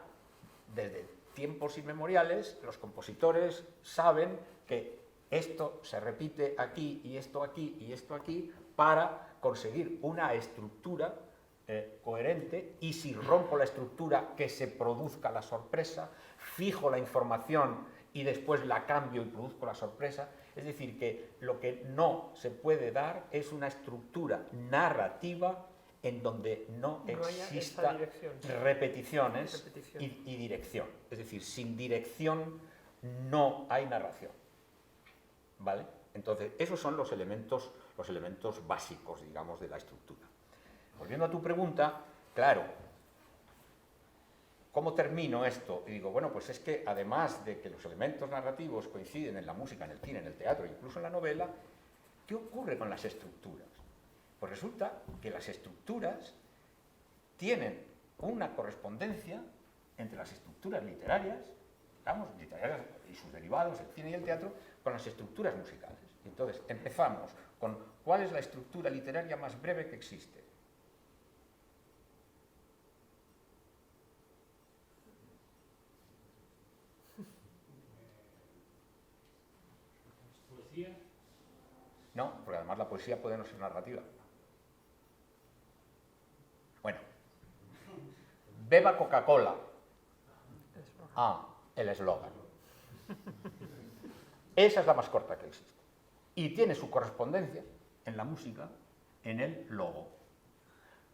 desde tiempos inmemoriales, los compositores saben que esto se repite aquí y esto aquí y esto aquí para conseguir una estructura coherente, y si rompo la estructura, que se produzca la sorpresa, fijo la información y después la cambio y produzco la sorpresa. Es decir, que lo que no se puede dar es una estructura narrativa en donde no exista repeticiones y dirección. Es decir, sin dirección no hay narración. ¿Vale? Entonces, esos son los elementos básicos, digamos, de la estructura. volviendo a tu pregunta, claro, ¿cómo termino esto? Y digo, bueno, pues es que además de que los elementos narrativos coinciden en la música, en el cine, en el teatro, incluso en la novela, ¿qué ocurre con las estructuras? Pues resulta que las estructuras tienen una correspondencia entre las estructuras literarias, digamos, literarias y sus derivados, el cine y el teatro, con las estructuras musicales. Entonces, empezamos con ¿cuál es la estructura literaria más breve que existe? Poesía. No, porque además la poesía puede no ser narrativa. Bueno, beba Coca-Cola. Ah, el eslogan. Esa es la más corta que existe. Y tiene su correspondencia en la música, en el logo,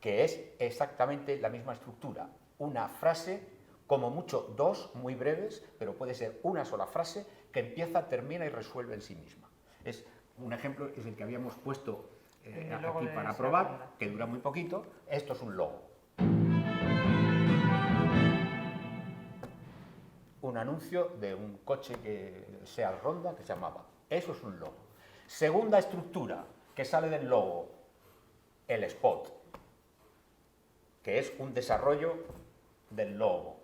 que es exactamente la misma estructura. Una frase, como mucho dos muy breves, pero puede ser una sola frase que empieza, termina y resuelve en sí misma. Es un ejemplo, es el que habíamos puesto aquí para probar, que dura muy poquito. Esto es un logo. Un anuncio de un coche que sea Ronda que se llamaba. Eso es un logo. Segunda estructura que sale del logo, el spot, que es un desarrollo del logo.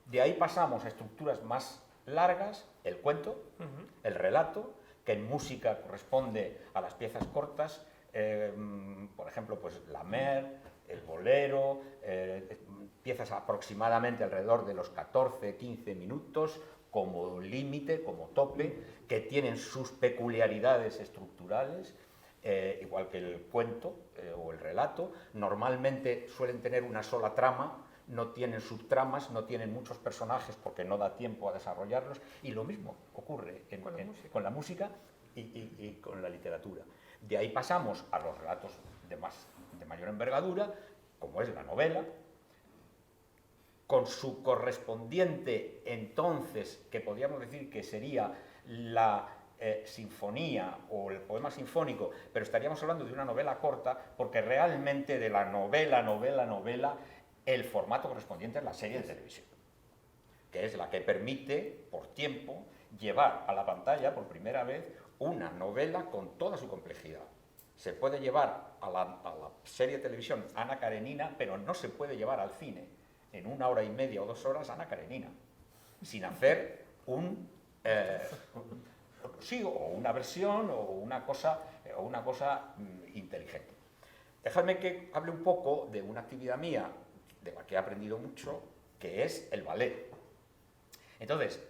De ahí pasamos a estructuras más largas, el cuento, el relato, que en música corresponde a las piezas cortas, por ejemplo, pues la mer, el bolero, piezas aproximadamente alrededor de los 14-15 minutos como límite, como tope, que tienen sus peculiaridades estructurales, igual que el cuento o el relato. Normalmente suelen tener una sola trama, no tienen subtramas, no tienen muchos personajes porque no da tiempo a desarrollarlos, y lo mismo ocurre con la música y con la literatura. De ahí pasamos a los relatos de mayor envergadura, como es la novela, con su correspondiente entonces, que podríamos decir que sería la sinfonía o el poema sinfónico, pero estaríamos hablando de una novela corta, porque realmente de la novela, el formato correspondiente es la serie de televisión, que es la que permite, por tiempo, llevar a la pantalla por primera vez una novela con toda su complejidad. Se puede llevar a la serie de televisión Ana Karenina, pero no se puede llevar al cine en 1 hora y media o 2 horas Ana Karenina, sin hacer o una versión o una cosa inteligente. Dejadme que hable un poco de una actividad mía de la que he aprendido mucho, que es el ballet. Entonces,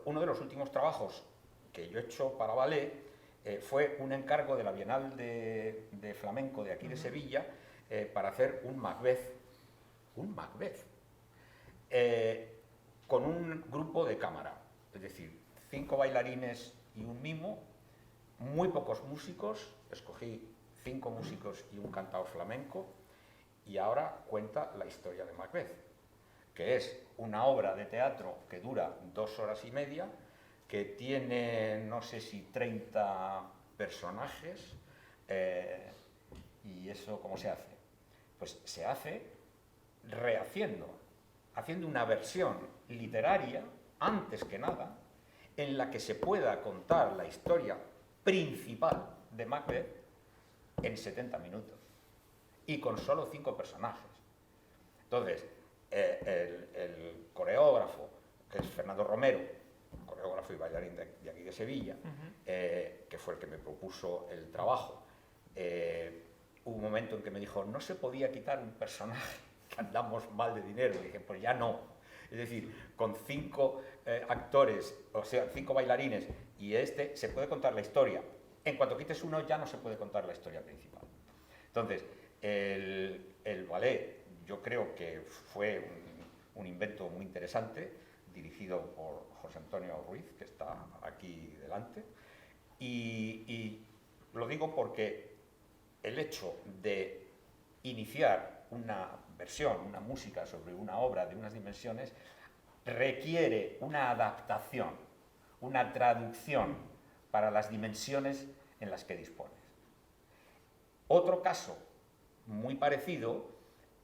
uno de los últimos trabajos que yo he hecho para ballet fue un encargo de la Bienal de Flamenco de aquí de Sevilla para hacer un Macbeth, con un grupo de cámara, es decir, 5 bailarines y un mimo, muy pocos músicos, escogí 5 músicos y un cantador flamenco, y ahora cuenta la historia de Macbeth, que es una obra de teatro que dura 2 horas y media, que tiene, no sé si 30 personajes, y eso, ¿cómo se hace? Pues se hace haciendo una versión literaria, antes que nada, en la que se pueda contar la historia principal de Macbeth en 70 minutos, y con solo 5 personajes. Entonces, el coreógrafo, que es Fernando Romero, coreógrafo y bailarín de aquí de Sevilla, que fue el que me propuso el trabajo, hubo un momento en que me dijo, no se podía quitar un personaje, que andamos mal de dinero. Y dije, pues ya no. Es decir, con 5 actores, o sea, 5 bailarines, y se puede contar la historia. En cuanto quites uno, ya no se puede contar la historia principal. Entonces, el ballet, yo creo que fue un invento muy interesante, dirigido por José Antonio Ruiz, que está aquí delante, y lo digo porque el hecho de iniciar una versión, una música sobre una obra de unas dimensiones, requiere una adaptación, una traducción para las dimensiones en las que dispones. Otro caso muy parecido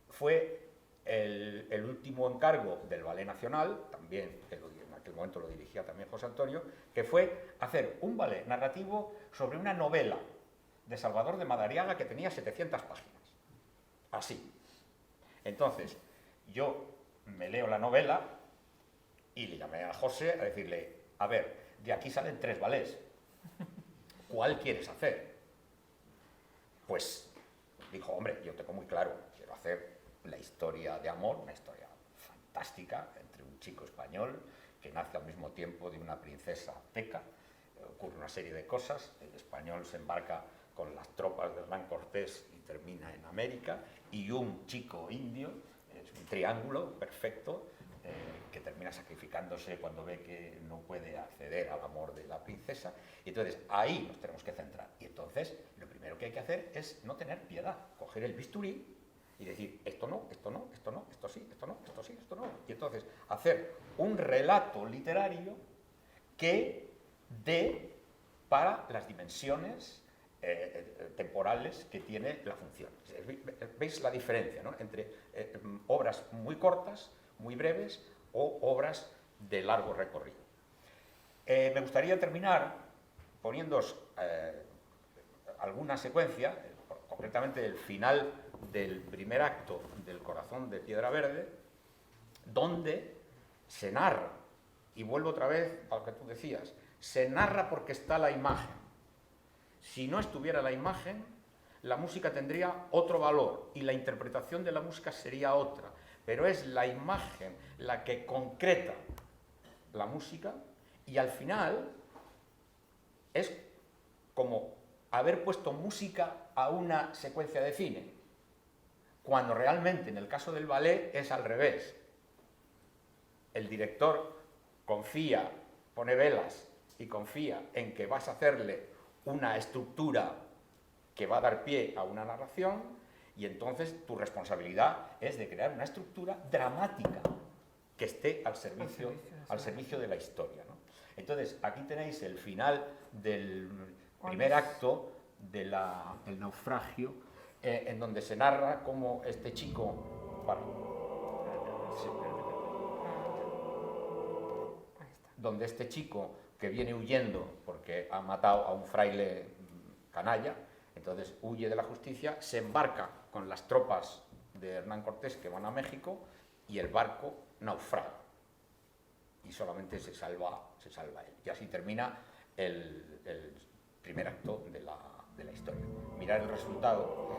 fue el último encargo del Ballet Nacional, también, que en aquel momento lo dirigía también José Antonio, que fue hacer un ballet narrativo sobre una novela de Salvador de Madariaga que tenía 700 páginas. Así. Entonces, yo me leo la novela y le llamé a José a decirle, a ver, de aquí salen 3 ballets. ¿Cuál quieres hacer? Pues dijo, hombre, yo tengo muy claro, quiero hacer la historia de amor, una historia fantástica entre un chico español que nace al mismo tiempo de una princesa azteca. Ocurre una serie de cosas, el español se embarca con las tropas de Hernán Cortés y termina en América, y un chico indio, es un triángulo perfecto, que termina sacrificándose cuando ve que no puede acceder al amor de la princesa, y entonces ahí nos tenemos que centrar. Y entonces lo primero que hay que hacer es no tener piedad, coger el bisturí y decir, esto no, esto no, esto no, esto sí, esto no, esto sí, esto no. Y entonces hacer un relato literario que dé para las dimensiones temporales que tiene la función. ¿Veis la diferencia, ¿no?, entre obras muy cortas, muy breves, o obras de largo recorrido? Me gustaría terminar poniéndoos alguna secuencia, concretamente el final del primer acto del Corazón de Piedra Verde, donde se narra, y vuelvo otra vez a lo que tú decías, se narra porque está la imagen. Si no estuviera la imagen, la música tendría otro valor y la interpretación de la música sería otra, pero es la imagen la que concreta la música, y al final es como haber puesto música a una secuencia de cine, cuando realmente en el caso del ballet es al revés. El director confía, pone velas y confía en que vas a hacerle una estructura que va a dar pie a una narración, y entonces tu responsabilidad es de crear una estructura dramática que esté al servicio de la historia, ¿no? Entonces, aquí tenéis el final del primer acto del naufragio, en donde se narra cómo este chico... donde este chico que viene huyendo porque ha matado a un fraile canalla, entonces huye de la justicia, se embarca con las tropas de Hernán Cortés que van a México, y el barco naufraga y solamente se salva él. Y así termina el primer acto de la historia. Mirad el resultado.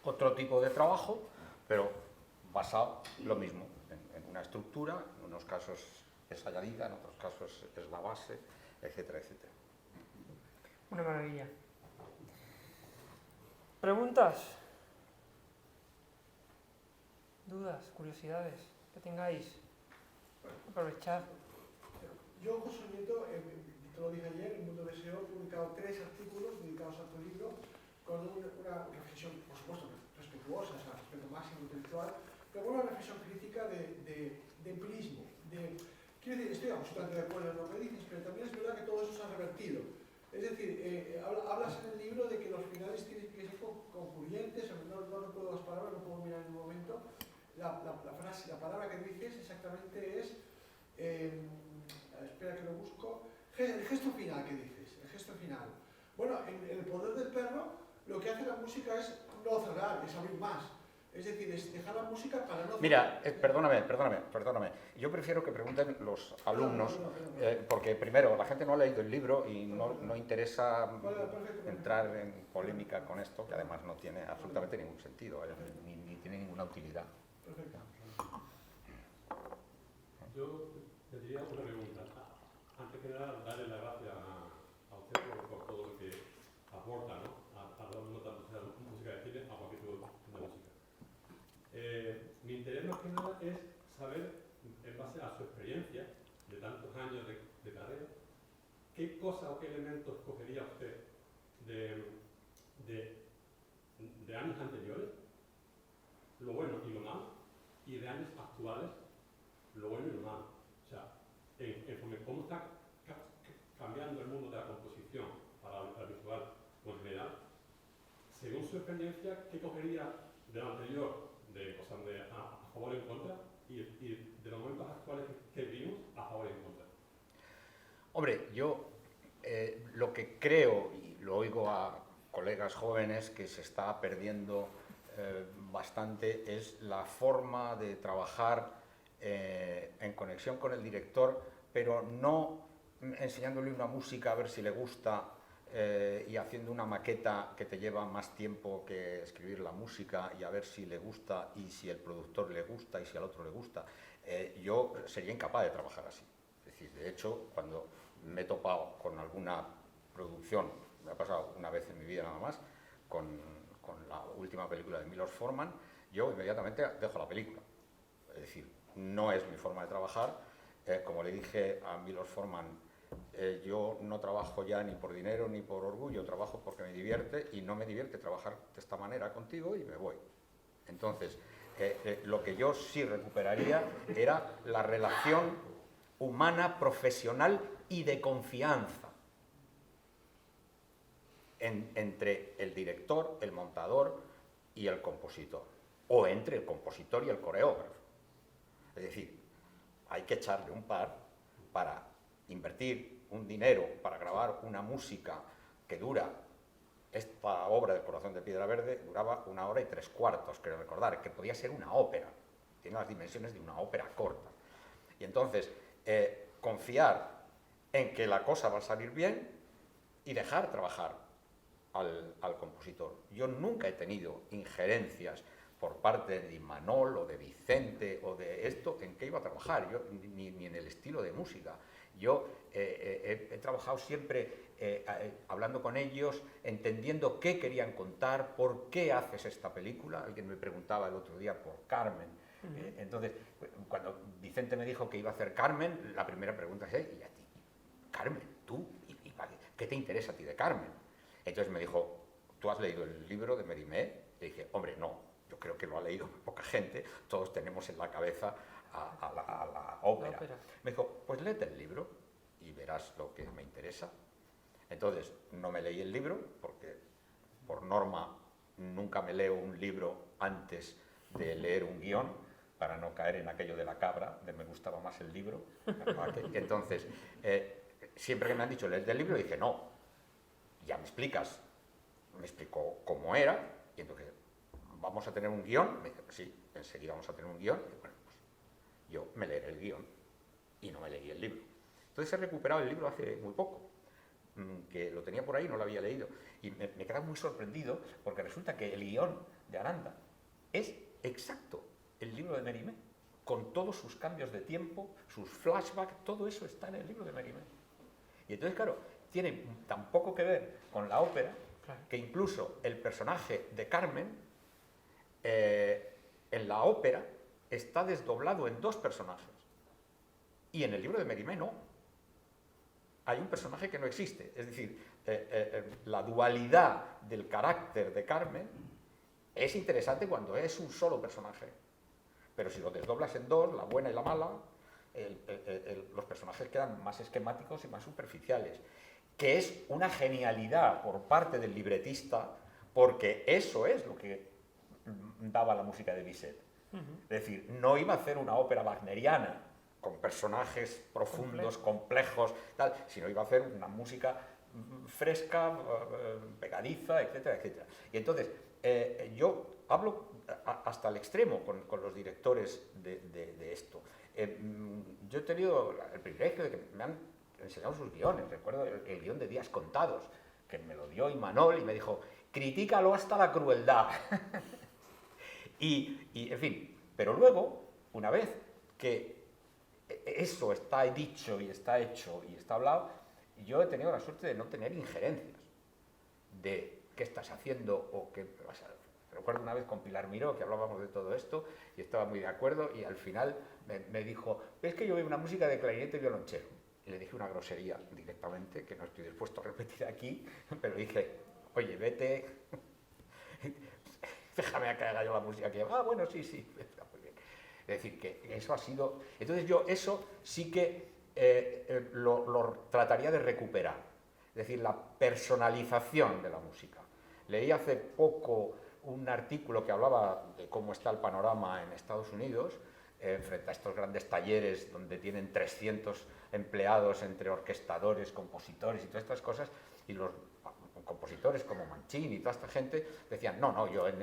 otro tipo de trabajo, pero basado lo mismo, en una estructura, en unos casos es añadida, en otros casos es la base, etcétera, etcétera. Una maravilla. ¿Preguntas? ¿Dudas? ¿Curiosidades? Que tengáis. Aprovechad. Yo, José Nieto, te lo dije ayer, en Mundo Deseo, he publicado 3 artículos dedicados a tu libro, con una reflexión, por supuesto, respetuosa, o sea, respeto máximo intelectual, pero una reflexión crítica de empirismo. Quiero decir, estoy absolutamente de acuerdo en lo que dices, pero también es verdad que todo eso se ha revertido. Es decir, hablas en el libro de que los finales tienen que ser concluyentes, no recuerdo las palabras, no puedo mirar en un momento. La palabra que dices exactamente es, espera que lo busco, el gesto final que dices, el gesto final. Bueno, en El poder del perro, lo que hace la música es no cerrar, es abrir más. Es decir, es dejar la música para no cerrar. Mira, perdóname. Yo prefiero que pregunten los alumnos, porque primero, la gente no ha leído el libro y no interesa entrar en polémica con esto, que además no tiene absolutamente ningún sentido, ni tiene ninguna utilidad. Perfecto. Yo tendría una pregunta. Antes que nada, darle las gracias a usted por todo lo que aporta, ¿no? A dar nota de música de cine, a cualquier tipo de música. Mi interés más que nada es saber, en base a su experiencia de tantos años de carrera, qué cosas o qué elementos cogería usted de años anteriores, lo bueno y lo malo, y de años actuales, lo bueno y lo malo. O sea, en cómo está cambiando el mundo de la composición para el visual en general, según su experiencia, ¿qué cogería de lo anterior, a favor y en contra, y de los momentos actuales que vivimos, a favor y en contra? Hombre, yo lo que creo, y lo oigo a colegas jóvenes, que se está perdiendo bastante, es la forma de trabajar en conexión con el director, pero no enseñándole una música a ver si le gusta y haciendo una maqueta que te lleva más tiempo que escribir la música y a ver si le gusta y si el productor le gusta y si al otro le gusta. Yo sería incapaz de trabajar así. Es decir, de hecho, cuando me he topado con alguna producción, me ha pasado una vez en mi vida nada más, con la última película de Milos Forman, yo inmediatamente dejo la película. Es decir, no es mi forma de trabajar. Como le dije a Milos Forman, yo no trabajo ya ni por dinero ni por orgullo, trabajo porque me divierte y no me divierte trabajar de esta manera contigo y me voy. Entonces, lo que yo sí recuperaría era la relación humana, profesional y de confianza entre el director, el montador y el compositor, o entre el compositor y el coreógrafo. Es decir, hay que echarle un par para invertir un dinero para grabar una música que dura, esta obra del Corazón de Piedra Verde duraba 1 hora y 3/4, creo recordar, que podía ser una ópera, tiene las dimensiones de una ópera corta. Y entonces, confiar en que la cosa va a salir bien y dejar trabajar al compositor. Yo nunca he tenido injerencias por parte de Imanol o de Vicente o de esto en qué iba a trabajar, yo, ni en el estilo de música. Yo he trabajado siempre hablando con ellos, entendiendo qué querían contar, por qué haces esta película. Alguien me preguntaba el otro día por Carmen. Entonces, cuando Vicente me dijo que iba a hacer Carmen, la primera pregunta es, ¿y a ti? Carmen, tú, ¿qué te interesa a ti de Carmen? Entonces me dijo, ¿tú has leído el libro de Mérimée? Le dije, hombre, no, yo creo que lo ha leído poca gente, todos tenemos en la cabeza a la ópera. Me dijo, pues léete el libro y verás lo que me interesa. Entonces, no me leí el libro, porque por norma nunca me leo un libro antes de leer un guión, para no caer en aquello de la cabra, de me gustaba más el libro. Entonces, siempre que me han dicho, léete el libro, dije, no, ya me explicas. Me explicó cómo era, y entonces, ¿vamos a tener un guión? Me dijo, sí, enseguida vamos a tener un guión. Y bueno, pues yo me leeré el guión y no me leí el libro. Entonces he recuperado el libro hace muy poco. que lo tenía por ahí y no lo había leído. Y me quedaba muy sorprendido porque resulta que el guión de Aranda es exacto el libro de Mérimée, con todos sus cambios de tiempo, sus flashbacks, todo eso está en el libro de Mérimée. Y entonces, claro, tiene tan poco que ver con la ópera, Claro. que incluso el personaje de Carmen, en la ópera, está desdoblado en dos personajes. Y en el libro de Mérimée no. Hay un personaje que no existe. Es decir, la dualidad del carácter de Carmen es interesante cuando es un solo personaje. Pero si lo desdoblas en dos, la buena y la mala, los personajes quedan más esquemáticos y más superficiales. Que es una genialidad por parte del libretista, porque eso es lo que daba la música de Bizet. Es decir, no iba a hacer una ópera wagneriana con personajes profundos, complejos, tal, sino iba a hacer una música fresca, pegadiza, etcétera, etcétera. Y entonces, yo hablo hasta el extremo con los directores de esto. Yo he tenido el privilegio de que me han enseñado sus guiones. Recuerdo el guión de Días Contados, que me lo dio Imanol y me dijo, critícalo hasta la crueldad. y, en fin, pero luego, una vez que eso está dicho y está hecho y está hablado, yo he tenido la suerte de no tener injerencias de qué estás haciendo o qué vas a hacer. Recuerdo una vez con Pilar Miró que hablábamos de todo esto y estaba muy de acuerdo y al final me dijo, es que yo veo una música de clarinete y violonchelo. Y le dije una grosería directamente que no estoy dispuesto a repetir aquí, pero dije, oye, vete, déjame a que haga yo la música que yo. Ah, bueno, sí, sí. Es decir, que eso ha sido... Entonces yo eso sí que lo trataría de recuperar. Es decir, la personalización de la música. Leí hace poco un artículo que hablaba de cómo está el panorama en Estados Unidos frente a estos grandes talleres donde tienen 300 empleados entre orquestadores, compositores y todas estas cosas, y los compositores como Mancini y toda esta gente decían, no, yo en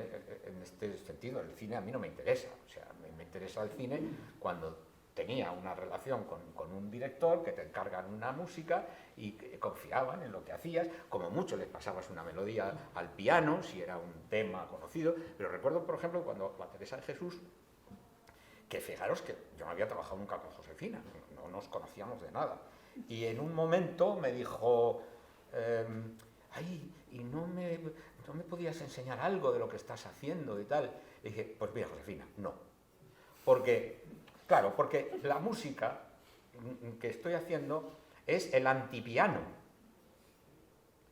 este sentido el cine a mí no me interesa, o sea, me interesa el cine cuando tenía una relación con un director que te encargan una música y que confiaban en lo que hacías, como mucho les pasabas una melodía al piano, si era un tema conocido, pero recuerdo, por ejemplo, cuando la Teresa de Jesús, que fijaros que yo no había trabajado nunca con Josefina, no nos conocíamos de nada, y en un momento me dijo, ay, ¿y no me podías enseñar algo de lo que estás haciendo y tal? Y dije, pues mira, Josefina, no, porque... Claro, porque la música que estoy haciendo es el antipiano.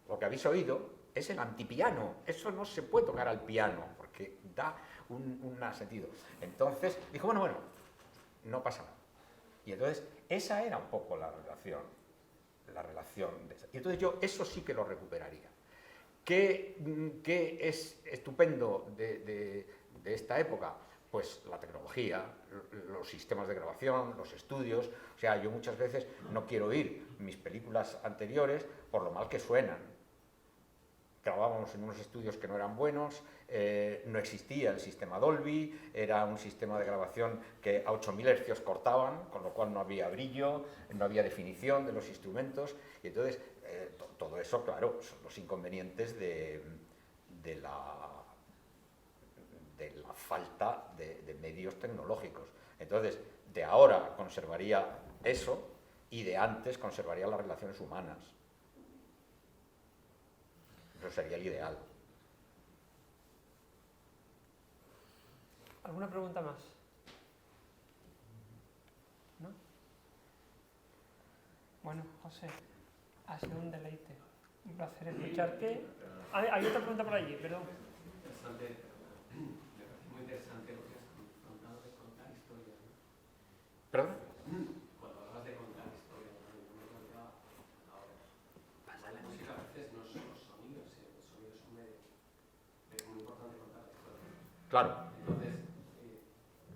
Lo que habéis oído es el antipiano. Eso no se puede tocar al piano, porque da un sentido. Entonces, dijo, bueno, no pasa nada. Y entonces, esa era un poco la relación de esa. Y entonces yo eso sí que lo recuperaría. ¿Qué es estupendo de esta época? Pues la tecnología, los sistemas de grabación, los estudios. O sea, yo muchas veces no quiero oír mis películas anteriores por lo mal que suenan. Grabábamos en unos estudios que no eran buenos, no existía el sistema Dolby, era un sistema de grabación que a 8000 hercios cortaban, con lo cual no había brillo, no había definición de los instrumentos, y entonces todo eso, claro, son los inconvenientes de la falta de medios tecnológicos. Entonces, de ahora conservaría eso y de antes conservaría las relaciones humanas. Eso sería el ideal. ¿Alguna pregunta más? ¿No? Bueno, José, ha sido un deleite. Un placer escucharte. Hay otra pregunta por allí, perdón. Muy interesante lo que has contado de contar historias, ¿no? ¿Perdón? Cuando hablas de contar historias, ¿no? Yo me planteaba ahora. La música a veces no son los sonidos, los sonidos son medios. Pero es muy importante contar la historia. Claro. Entonces,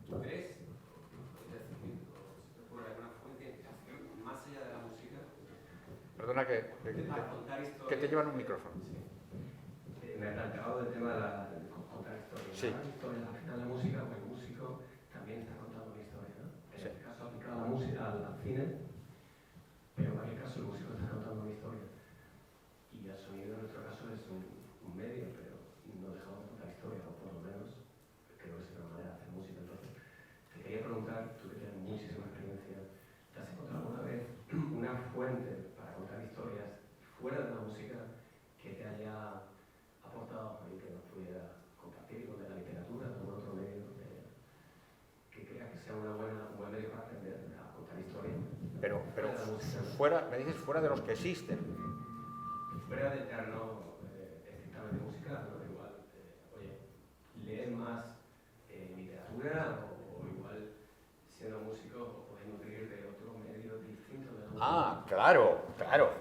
¿tú crees, es decir, o se te ocurre alguna fuente de inspiración más allá de la música? Perdona Para contar historias. que te llevan un micrófono. Sí. Me planteaba el tema de contar historias. Sí. Historias, al final la música, o el músico también está contando una historia, ¿no? En Sí. este caso aplicado a la música, al cine, pero en cualquier caso el músico está contando una historia. pero fuera, me dices, fuera de los que existen. Fuera del terreno estrictamente musical, ¿no? Igual, oye, ¿lees más literatura o igual, siendo músico, podéis nutrir de otro medio distinto de la música? Ah, claro,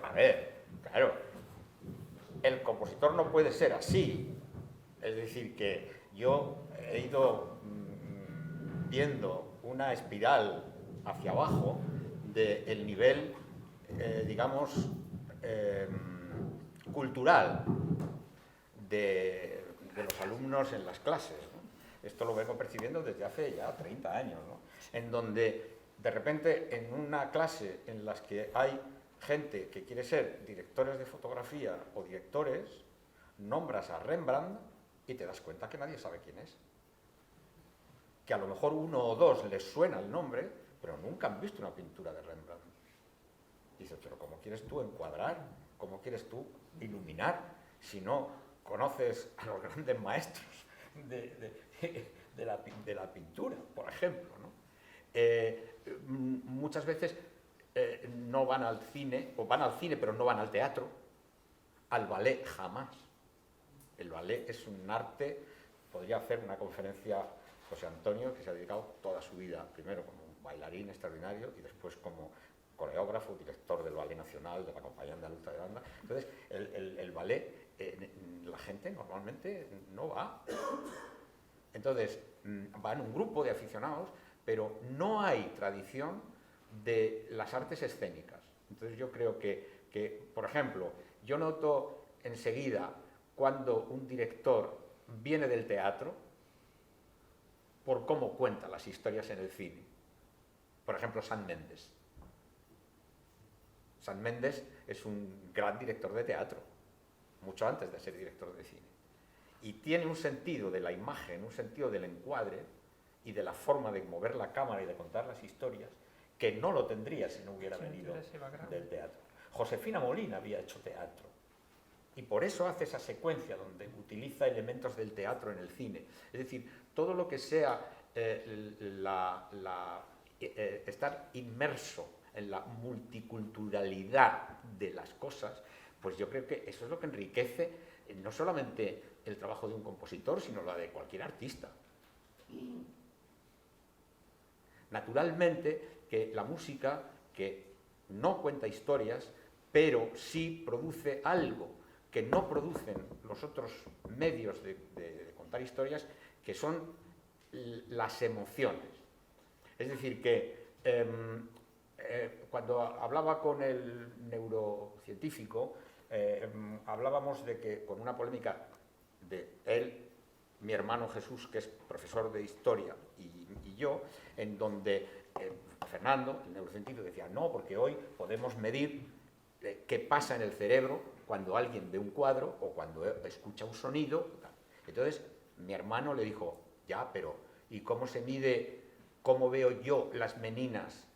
a ver, claro. El compositor no puede ser así. Es decir, que yo he ido viendo una espiral hacia abajo del nivel, digamos, cultural de los alumnos en las clases, ¿no? Esto lo vengo percibiendo desde hace ya 30 años, ¿no? En donde, de repente, en una clase en las que hay gente que quiere ser directores de fotografía o directores, nombras a Rembrandt y te das cuenta que nadie sabe quién es. Que a lo mejor uno o dos les suena el nombre, pero nunca han visto una pintura de Rembrandt. Dices, pero ¿cómo quieres tú encuadrar? ¿Cómo quieres tú iluminar si no conoces a los grandes maestros de la pintura, por ejemplo, ¿no? Muchas veces no van al cine, o van al cine pero no van al teatro, al ballet jamás. El ballet es un arte, podría hacer una conferencia José Antonio, que se ha dedicado toda su vida, primero como un bailarín extraordinario y después como coreógrafo, director del Ballet Nacional, de la Compañía Andaluza de Danza. Entonces, el ballet, la gente normalmente no va. Entonces, va en un grupo de aficionados, pero no hay tradición de las artes escénicas. Entonces, yo creo que, por ejemplo, yo noto enseguida cuando un director viene del teatro por cómo cuenta las historias en el cine. Por ejemplo, San Méndez. San Méndez es un gran director de teatro, mucho antes de ser director de cine. Y tiene un sentido de la imagen, un sentido del encuadre y de la forma de mover la cámara y de contar las historias que no lo tendría si no hubiera venido del teatro. Josefina Molina había hecho teatro y por eso hace esa secuencia donde utiliza elementos del teatro en el cine. Es decir, todo lo que sea estar inmerso en la multiculturalidad de las cosas, pues yo creo que eso es lo que enriquece no solamente el trabajo de un compositor, sino la de cualquier artista. Naturalmente que la música, que no cuenta historias, pero sí produce algo que no producen los otros medios de contar historias, que son las emociones. Es decir, que cuando hablaba con el neurocientífico, hablábamos de que, con una polémica de él, mi hermano Jesús, que es profesor de historia, y yo, en donde Fernando, el neurocientífico, decía, no, porque hoy podemos medir qué pasa en el cerebro cuando alguien ve un cuadro o cuando escucha un sonido. Entonces, mi hermano le dijo, ya, pero ¿y cómo se mide, cómo veo yo las meninas?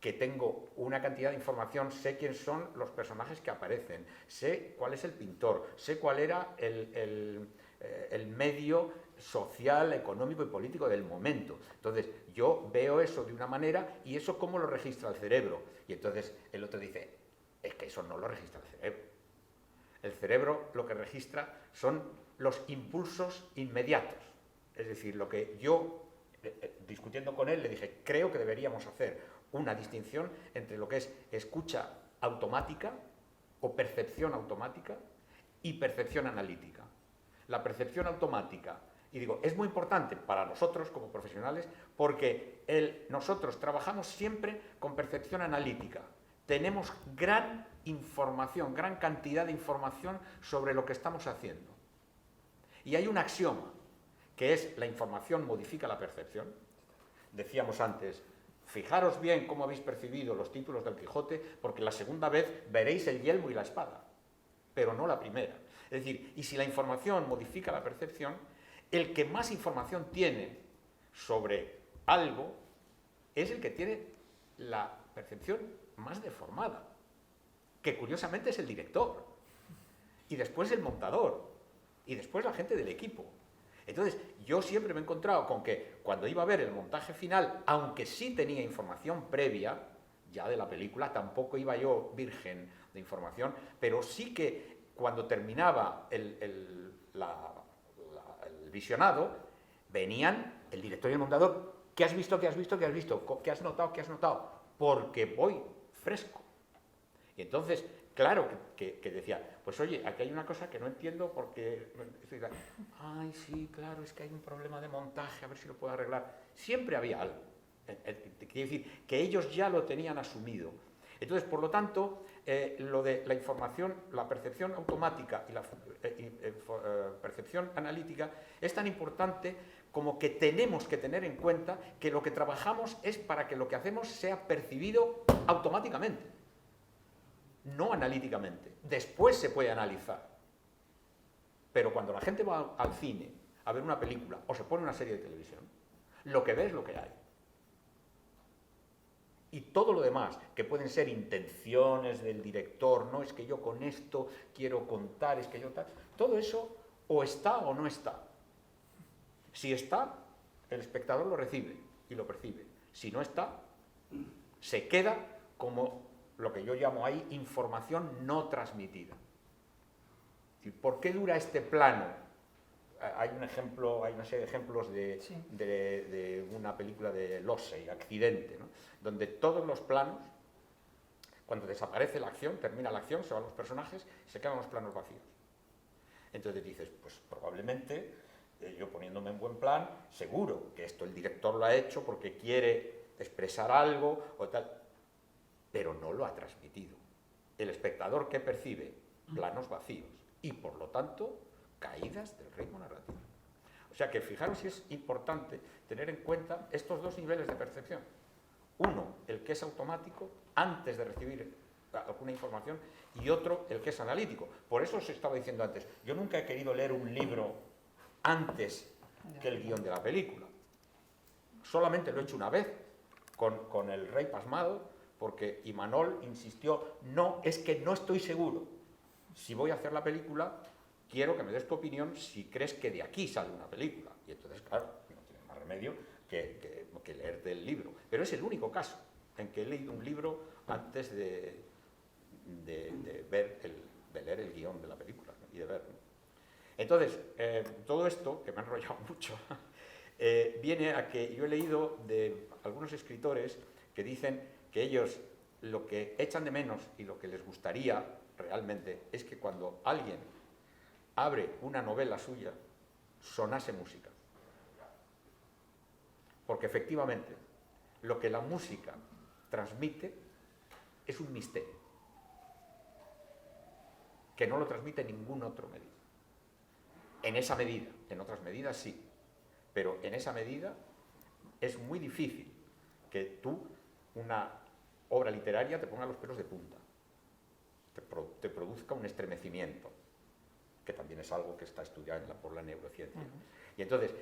Que tengo una cantidad de información, sé quién son los personajes que aparecen, sé cuál es el pintor, sé cuál era el medio social, económico y político del momento. Entonces, yo veo eso de una manera y eso cómo lo registra el cerebro. Y entonces el otro dice, es que eso no lo registra el cerebro. El cerebro lo que registra son los impulsos inmediatos. Es decir, lo que yo, discutiendo con él, le dije, creo que deberíamos hacer una distinción entre lo que es escucha automática o percepción automática y percepción analítica. La percepción automática, y digo, es muy importante para nosotros como profesionales porque nosotros trabajamos siempre con percepción analítica. Tenemos gran información, gran cantidad de información sobre lo que estamos haciendo. Y hay un axioma, que es la información modifica la percepción. Decíamos antes, fijaros bien cómo habéis percibido los títulos del Quijote, porque la segunda vez veréis el yelmo y la espada, pero no la primera. Es decir, y si la información modifica la percepción, el que más información tiene sobre algo es el que tiene la percepción más deformada, que curiosamente es el director, y después el montador, y después la gente del equipo. Entonces, yo siempre me he encontrado con que cuando iba a ver el montaje final, aunque sí tenía información previa, ya de la película, tampoco iba yo virgen de información, pero sí que cuando terminaba el visionado, venían el director y el montador, ¿qué has visto, qué has visto, qué has visto? ¿Qué has notado, qué has notado? Porque voy fresco. Y entonces, claro, que decía, pues oye, aquí hay una cosa que no entiendo porque... Ay, sí, claro, es que hay un problema de montaje, a ver si lo puedo arreglar. Siempre había algo. Quiere decir que ellos ya lo tenían asumido. Entonces, por lo tanto, lo de la información, la percepción automática y la percepción analítica es tan importante como que tenemos que tener en cuenta que lo que trabajamos es para que lo que hacemos sea percibido automáticamente, no analíticamente. Después se puede analizar. Pero cuando la gente va al cine a ver una película o se pone una serie de televisión, lo que ve es lo que hay. Y todo lo demás, que pueden ser intenciones del director, no es que yo con esto quiero contar, es que yo tal, todo eso o está o no está. Si está, el espectador lo recibe y lo percibe. Si no está, se queda como lo que yo llamo ahí información no transmitida. ¿Por qué dura este plano? Hay un ejemplo, hay una serie de ejemplos de una película de Lossey, Accidente, ¿no? Donde todos los planos, cuando desaparece la acción, termina la acción, se van los personajes, se quedan los planos vacíos. Entonces dices, pues probablemente, yo poniéndome en buen plan, seguro que esto el director lo ha hecho porque quiere expresar algo o tal, pero no lo ha transmitido. El espectador, ¿qué percibe? Planos vacíos y, por lo tanto, caídas del ritmo narrativo. O sea que fijaros si es importante tener en cuenta estos dos niveles de percepción. Uno, el que es automático antes de recibir alguna información, y otro, el que es analítico. Por eso os estaba diciendo antes, yo nunca he querido leer un libro antes que el guión de la película. Solamente lo he hecho una vez con El Rey Pasmado, porque Imanol insistió, no, es que no estoy seguro. Si voy a hacer la película, quiero que me des tu opinión si crees que de aquí sale una película. Y entonces, claro, no tienes más remedio que leerte el libro. Pero es el único caso en que he leído un libro antes de leer el guión de la película, ¿no? Y de verlo. Entonces, todo esto, que me ha enrollado mucho, viene a que yo he leído de algunos escritores que dicen que ellos lo que echan de menos y lo que les gustaría realmente es que cuando alguien abre una novela suya, sonase música. Porque efectivamente, lo que la música transmite es un misterio, que no lo transmite ningún otro medio. En esa medida, en otras medidas sí, pero en esa medida es muy difícil que tú, una obra literaria, te ponga los pelos de punta, te produzca un estremecimiento, que también es algo que está estudiado por la neurociencia. Y entonces,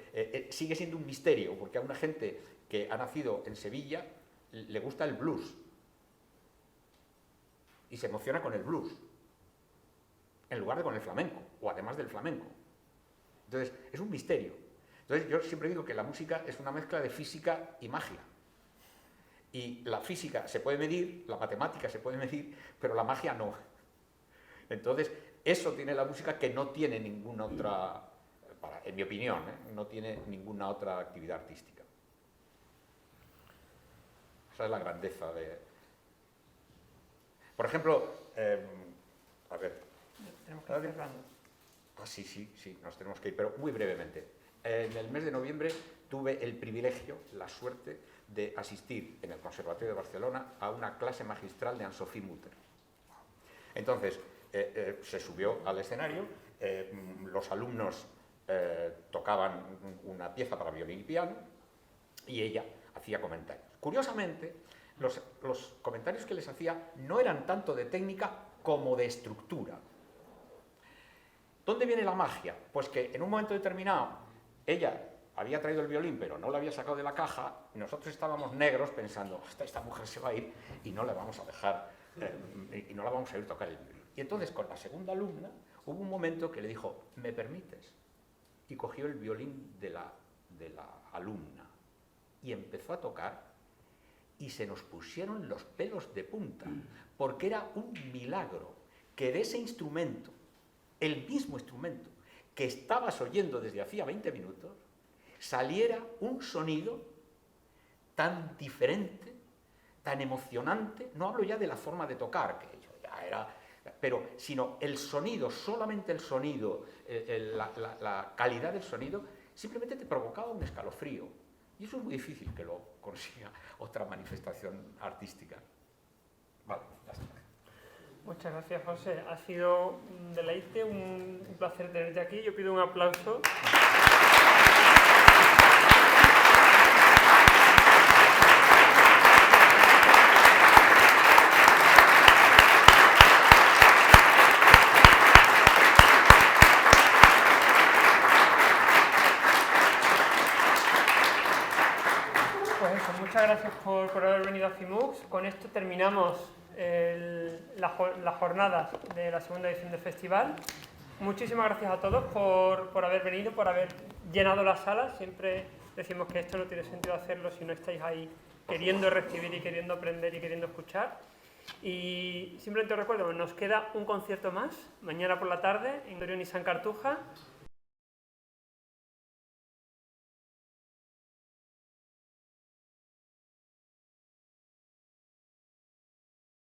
sigue siendo un misterio, porque a una gente que ha nacido en Sevilla le gusta el blues y se emociona con el blues, en lugar de con el flamenco, o además del flamenco. Entonces, es un misterio. Entonces, yo siempre digo que la música es una mezcla de física y magia. Y la física se puede medir, la matemática se puede medir, pero la magia no. Entonces, eso tiene la música que no tiene ninguna otra, en mi opinión, no tiene ninguna otra actividad artística. Esa es la grandeza de... Por ejemplo, a ver... Tenemos que ir cerrando. Sí, nos tenemos que ir, pero muy brevemente. En el mes de noviembre tuve el privilegio, la suerte, de asistir en el Conservatorio de Barcelona a una clase magistral de Anne-Sophie Mutter. Entonces, se subió al escenario, los alumnos tocaban una pieza para violín y piano, y ella hacía comentarios. Curiosamente, los comentarios que les hacía no eran tanto de técnica como de estructura. ¿Dónde viene la magia? Pues que en un momento determinado ella había traído el violín pero no lo había sacado de la caja y nosotros estábamos negros pensando, esta mujer se va a ir y no la vamos a dejar, y no la vamos a ir a tocar el violín. Y entonces con la segunda alumna hubo un momento que le dijo, ¿me permites? Y cogió el violín de la alumna y empezó a tocar y se nos pusieron los pelos de punta, porque era un milagro que de ese instrumento, el mismo instrumento que estabas oyendo desde hacía 20 minutos, saliera un sonido tan diferente, tan emocionante. No hablo ya de la forma de tocar, que yo ya era, pero sino el sonido, solamente el sonido, la calidad del sonido, simplemente te provocaba un escalofrío. Y eso es muy difícil que lo consiga otra manifestación artística. Vale, ya está. Muchas gracias, José. Ha sido un deleite, un placer tenerte aquí. Yo pido un aplauso. Pues eso, muchas gracias por haber venido a CIMUX. Con esto terminamos las jornadas de la segunda edición del festival. Muchísimas gracias a todos por haber venido, por haber llenado la sala. Siempre decimos que esto no tiene sentido hacerlo si no estáis ahí queriendo recibir y queriendo aprender y queriendo escuchar. Y simplemente os recuerdo, nos queda un concierto más, mañana por la tarde, en Dorión y San Cartuja.